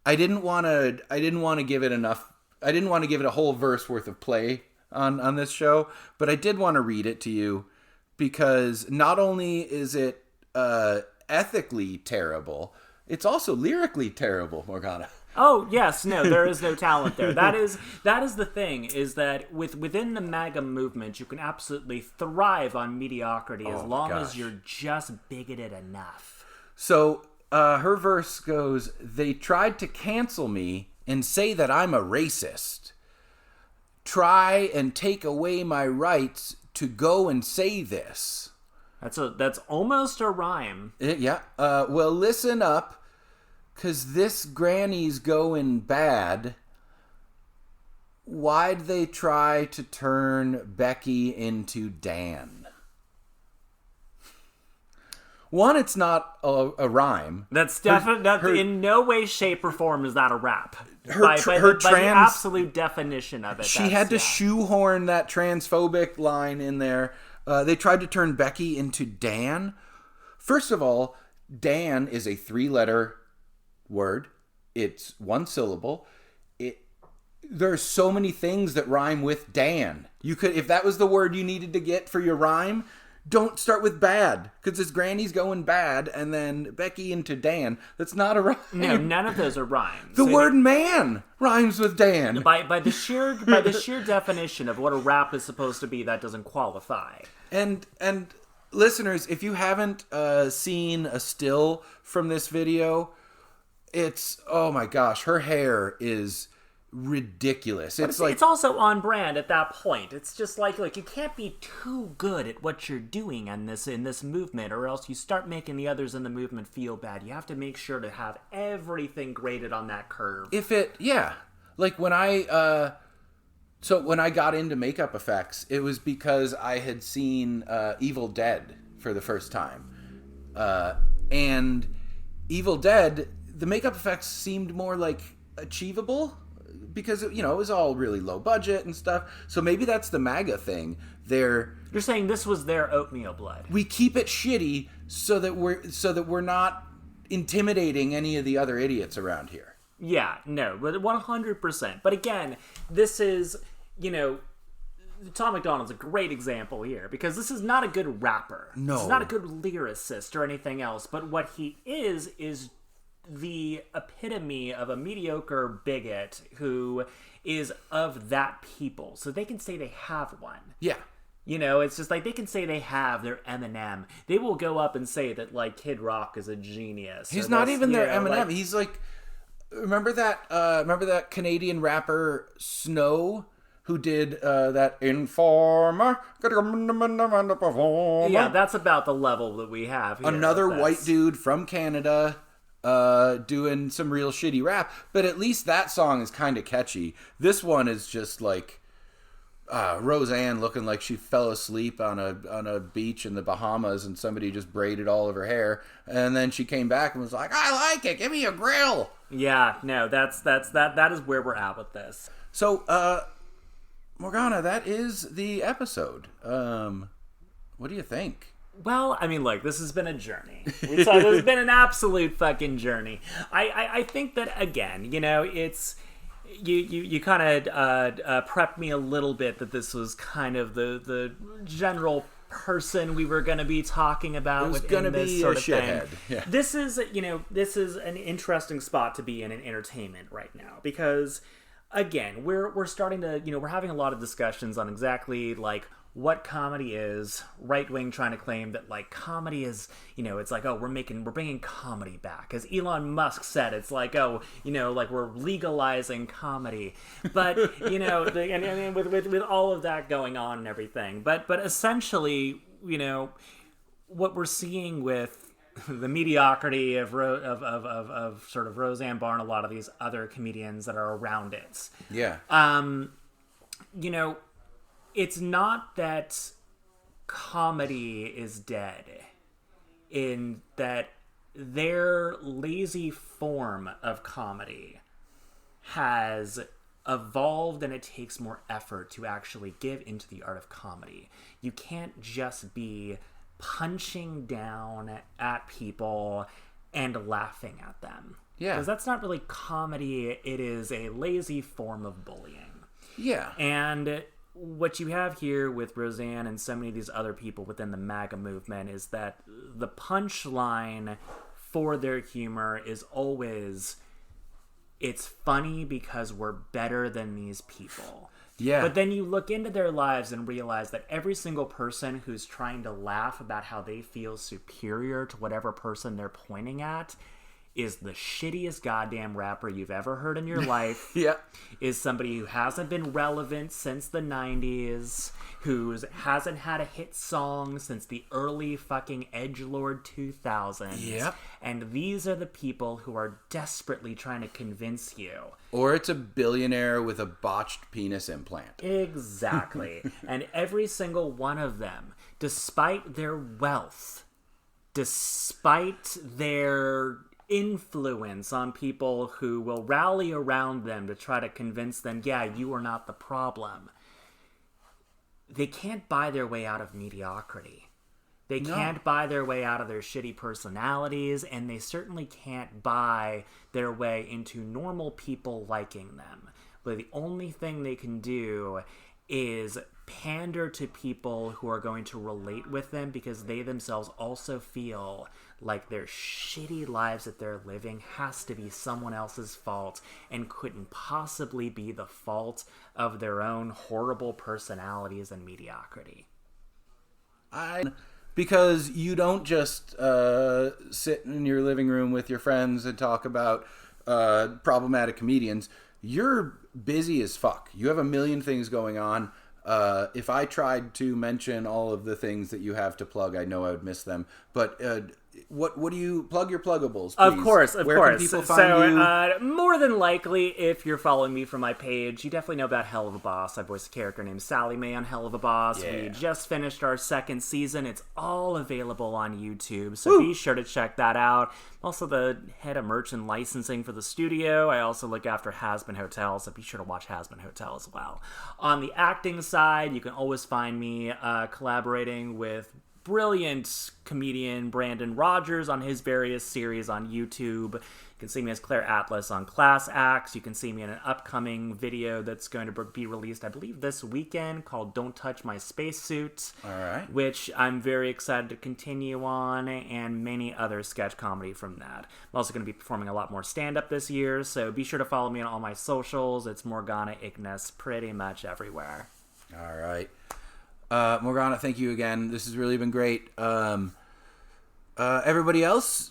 I didn't want to give it enough. I didn't want to give it a whole verse worth of play on this show, but I did want to read it to you because not only is it ethically terrible, it's also lyrically terrible, Morgana. Oh, yes, no, there is no talent there. That is the thing, is that within the MAGA movement, you can absolutely thrive on mediocrity as long as you're just bigoted enough. So her verse goes, "They tried to cancel me and say that I'm a racist. Try and take away my rights to go and say this." That's almost a rhyme. Yeah. Well, listen up, 'cause this granny's going bad. Why'd they try to turn Becky into Dan? One, it's not a rhyme. That's definitely in no way, shape, or form is that a rap. By the absolute definition of it. She had to shoehorn that transphobic line in there. They tried to turn Becky into Dan. First of all, Dan is a 3-letter word. It's 1 syllable. There's so many things that rhyme with Dan. You could, if that was the word you needed to get for your rhyme, don't start with bad, because his granny's going bad, and then Becky into Dan. That's not a rhyme. No, none of those are rhymes. The word man rhymes with Dan. By the sheer definition of what a rap is supposed to be, that doesn't qualify. And listeners, if you haven't seen a still from this video, it's, oh my gosh, her hair is ridiculous. It's also on brand at that point. It's just like you can't be too good at what you're doing in this movement, or else you start making the others in the movement feel bad. You have to make sure to have everything graded on that curve. Like when I when I got into makeup effects, it was because I had seen Evil Dead for the first time, and Evil Dead, the makeup effects seemed more like achievable, because it was all really low budget and stuff. So maybe that's the MAGA thing. You're saying this was their oatmeal blood. We keep it shitty so that we're not intimidating any of the other idiots around here. Yeah, no, but 100%. But again, this is, Tom MacDonald's a great example here, because this is not a good rapper. No. He's not a good lyricist or anything else, but what he is the epitome of a mediocre bigot who is of that people. So they can say they have one. Yeah. It's just like they can say they have their Eminem. They will go up and say that Kid Rock is a genius. He's not even their Eminem. He's like, remember that Canadian rapper Snow, who did that Informer? Yeah, that's about the level that we have here. Another white dude from Canada doing some real shitty rap, but at least that song is kind of catchy. This one is just like Roseanne looking like she fell asleep on a beach in the Bahamas, and somebody just braided all of her hair, and then she came back and was like, "I like it. Give me a grill." Yeah, no, that is where we're at with this. So, Morgana, that is the episode. What do you think? Well, I mean, look, this has been a journey. This has been an absolute fucking journey. I think that, again, it's... You kind of prepped me a little bit that this was kind of the general person we were going to be talking about within this sort of thing. Yeah. This is an interesting spot to be in entertainment right now, because, again, we're starting to, we're having a lot of discussions on exactly, what comedy is. Right wing trying to claim that comedy is, it's like, oh, we're bringing comedy back. As Elon Musk said, it's like, oh, we're legalizing comedy. But and with all of that going on and everything, but essentially, what we're seeing with the mediocrity of sort of Roseanne Barr and a lot of these other comedians that are around it. Yeah. It's not that comedy is dead, in that their lazy form of comedy has evolved, and it takes more effort to actually give into the art of comedy. You can't just be punching down at people and laughing at them. Yeah. Because that's not really comedy. It is a lazy form of bullying. Yeah. And what you have here with Roseanne and so many of these other people within the MAGA movement is that the punchline for their humor is always, it's funny because we're better than these people. Yeah. But then you look into their lives and realize that every single person who's trying to laugh about how they feel superior to whatever person they're pointing at is the shittiest goddamn rapper you've ever heard in your life. Yeah. Is somebody who hasn't been relevant since the 90s, who hasn't had a hit song since the early fucking edgelord 2000s. Yep. And these are the people who are desperately trying to convince you. Or it's a billionaire with a botched penis implant. Exactly. And every single one of them, despite their wealth, despite their influence on people who will rally around them to try to convince them, yeah, you are not the problem, they can't buy their way out of mediocrity. They can't buy their way out of their shitty personalities, and they certainly can't buy their way into normal people liking them. But the only thing they can do is pander to people who are going to relate with them, because they themselves also feel like their shitty lives that they're living has to be someone else's fault and couldn't possibly be the fault of their own horrible personalities and mediocrity. Because you don't just sit in your living room with your friends and talk about problematic comedians. You're busy as fuck. You have a million things going on. If I tried to mention all of the things that you have to plug, I know I would miss them. But what do you plug your pluggables, please? Of course. Where can people find you? More than likely, if you're following me from my page, you definitely know about Hell of a Boss. I voiced a character named Sally Mae on Hell of a Boss. Yeah. We just finished our second season. It's all available on YouTube, so be sure to check that out. I'm also the head of merch and licensing for the studio. I also look after Has-Been Hotel, so be sure to watch Has-Been Hotel as well. On the acting side, you can always find me collaborating with brilliant comedian Brandon Rogers on his various series on YouTube. You can see me as Claire Atlas on Class Acts. You can see me in an upcoming video that's going to be released, I believe, this weekend, called Don't Touch My Spacesuit. All right. Which I'm very excited to continue on, and many other sketch comedy from that. I'm also going to be performing a lot more stand-up this year, so be sure to follow me on all my socials. It's Morgana Ignis pretty much everywhere. All right. Morgana, thank you again. This has really been great. Everybody else,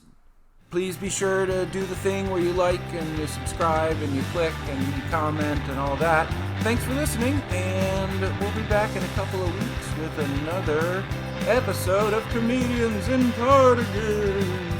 please be sure to do the thing where you like and you subscribe and you click and you comment and all that. Thanks for listening, and we'll be back in a couple of weeks with another episode of Comedians in Cardigans.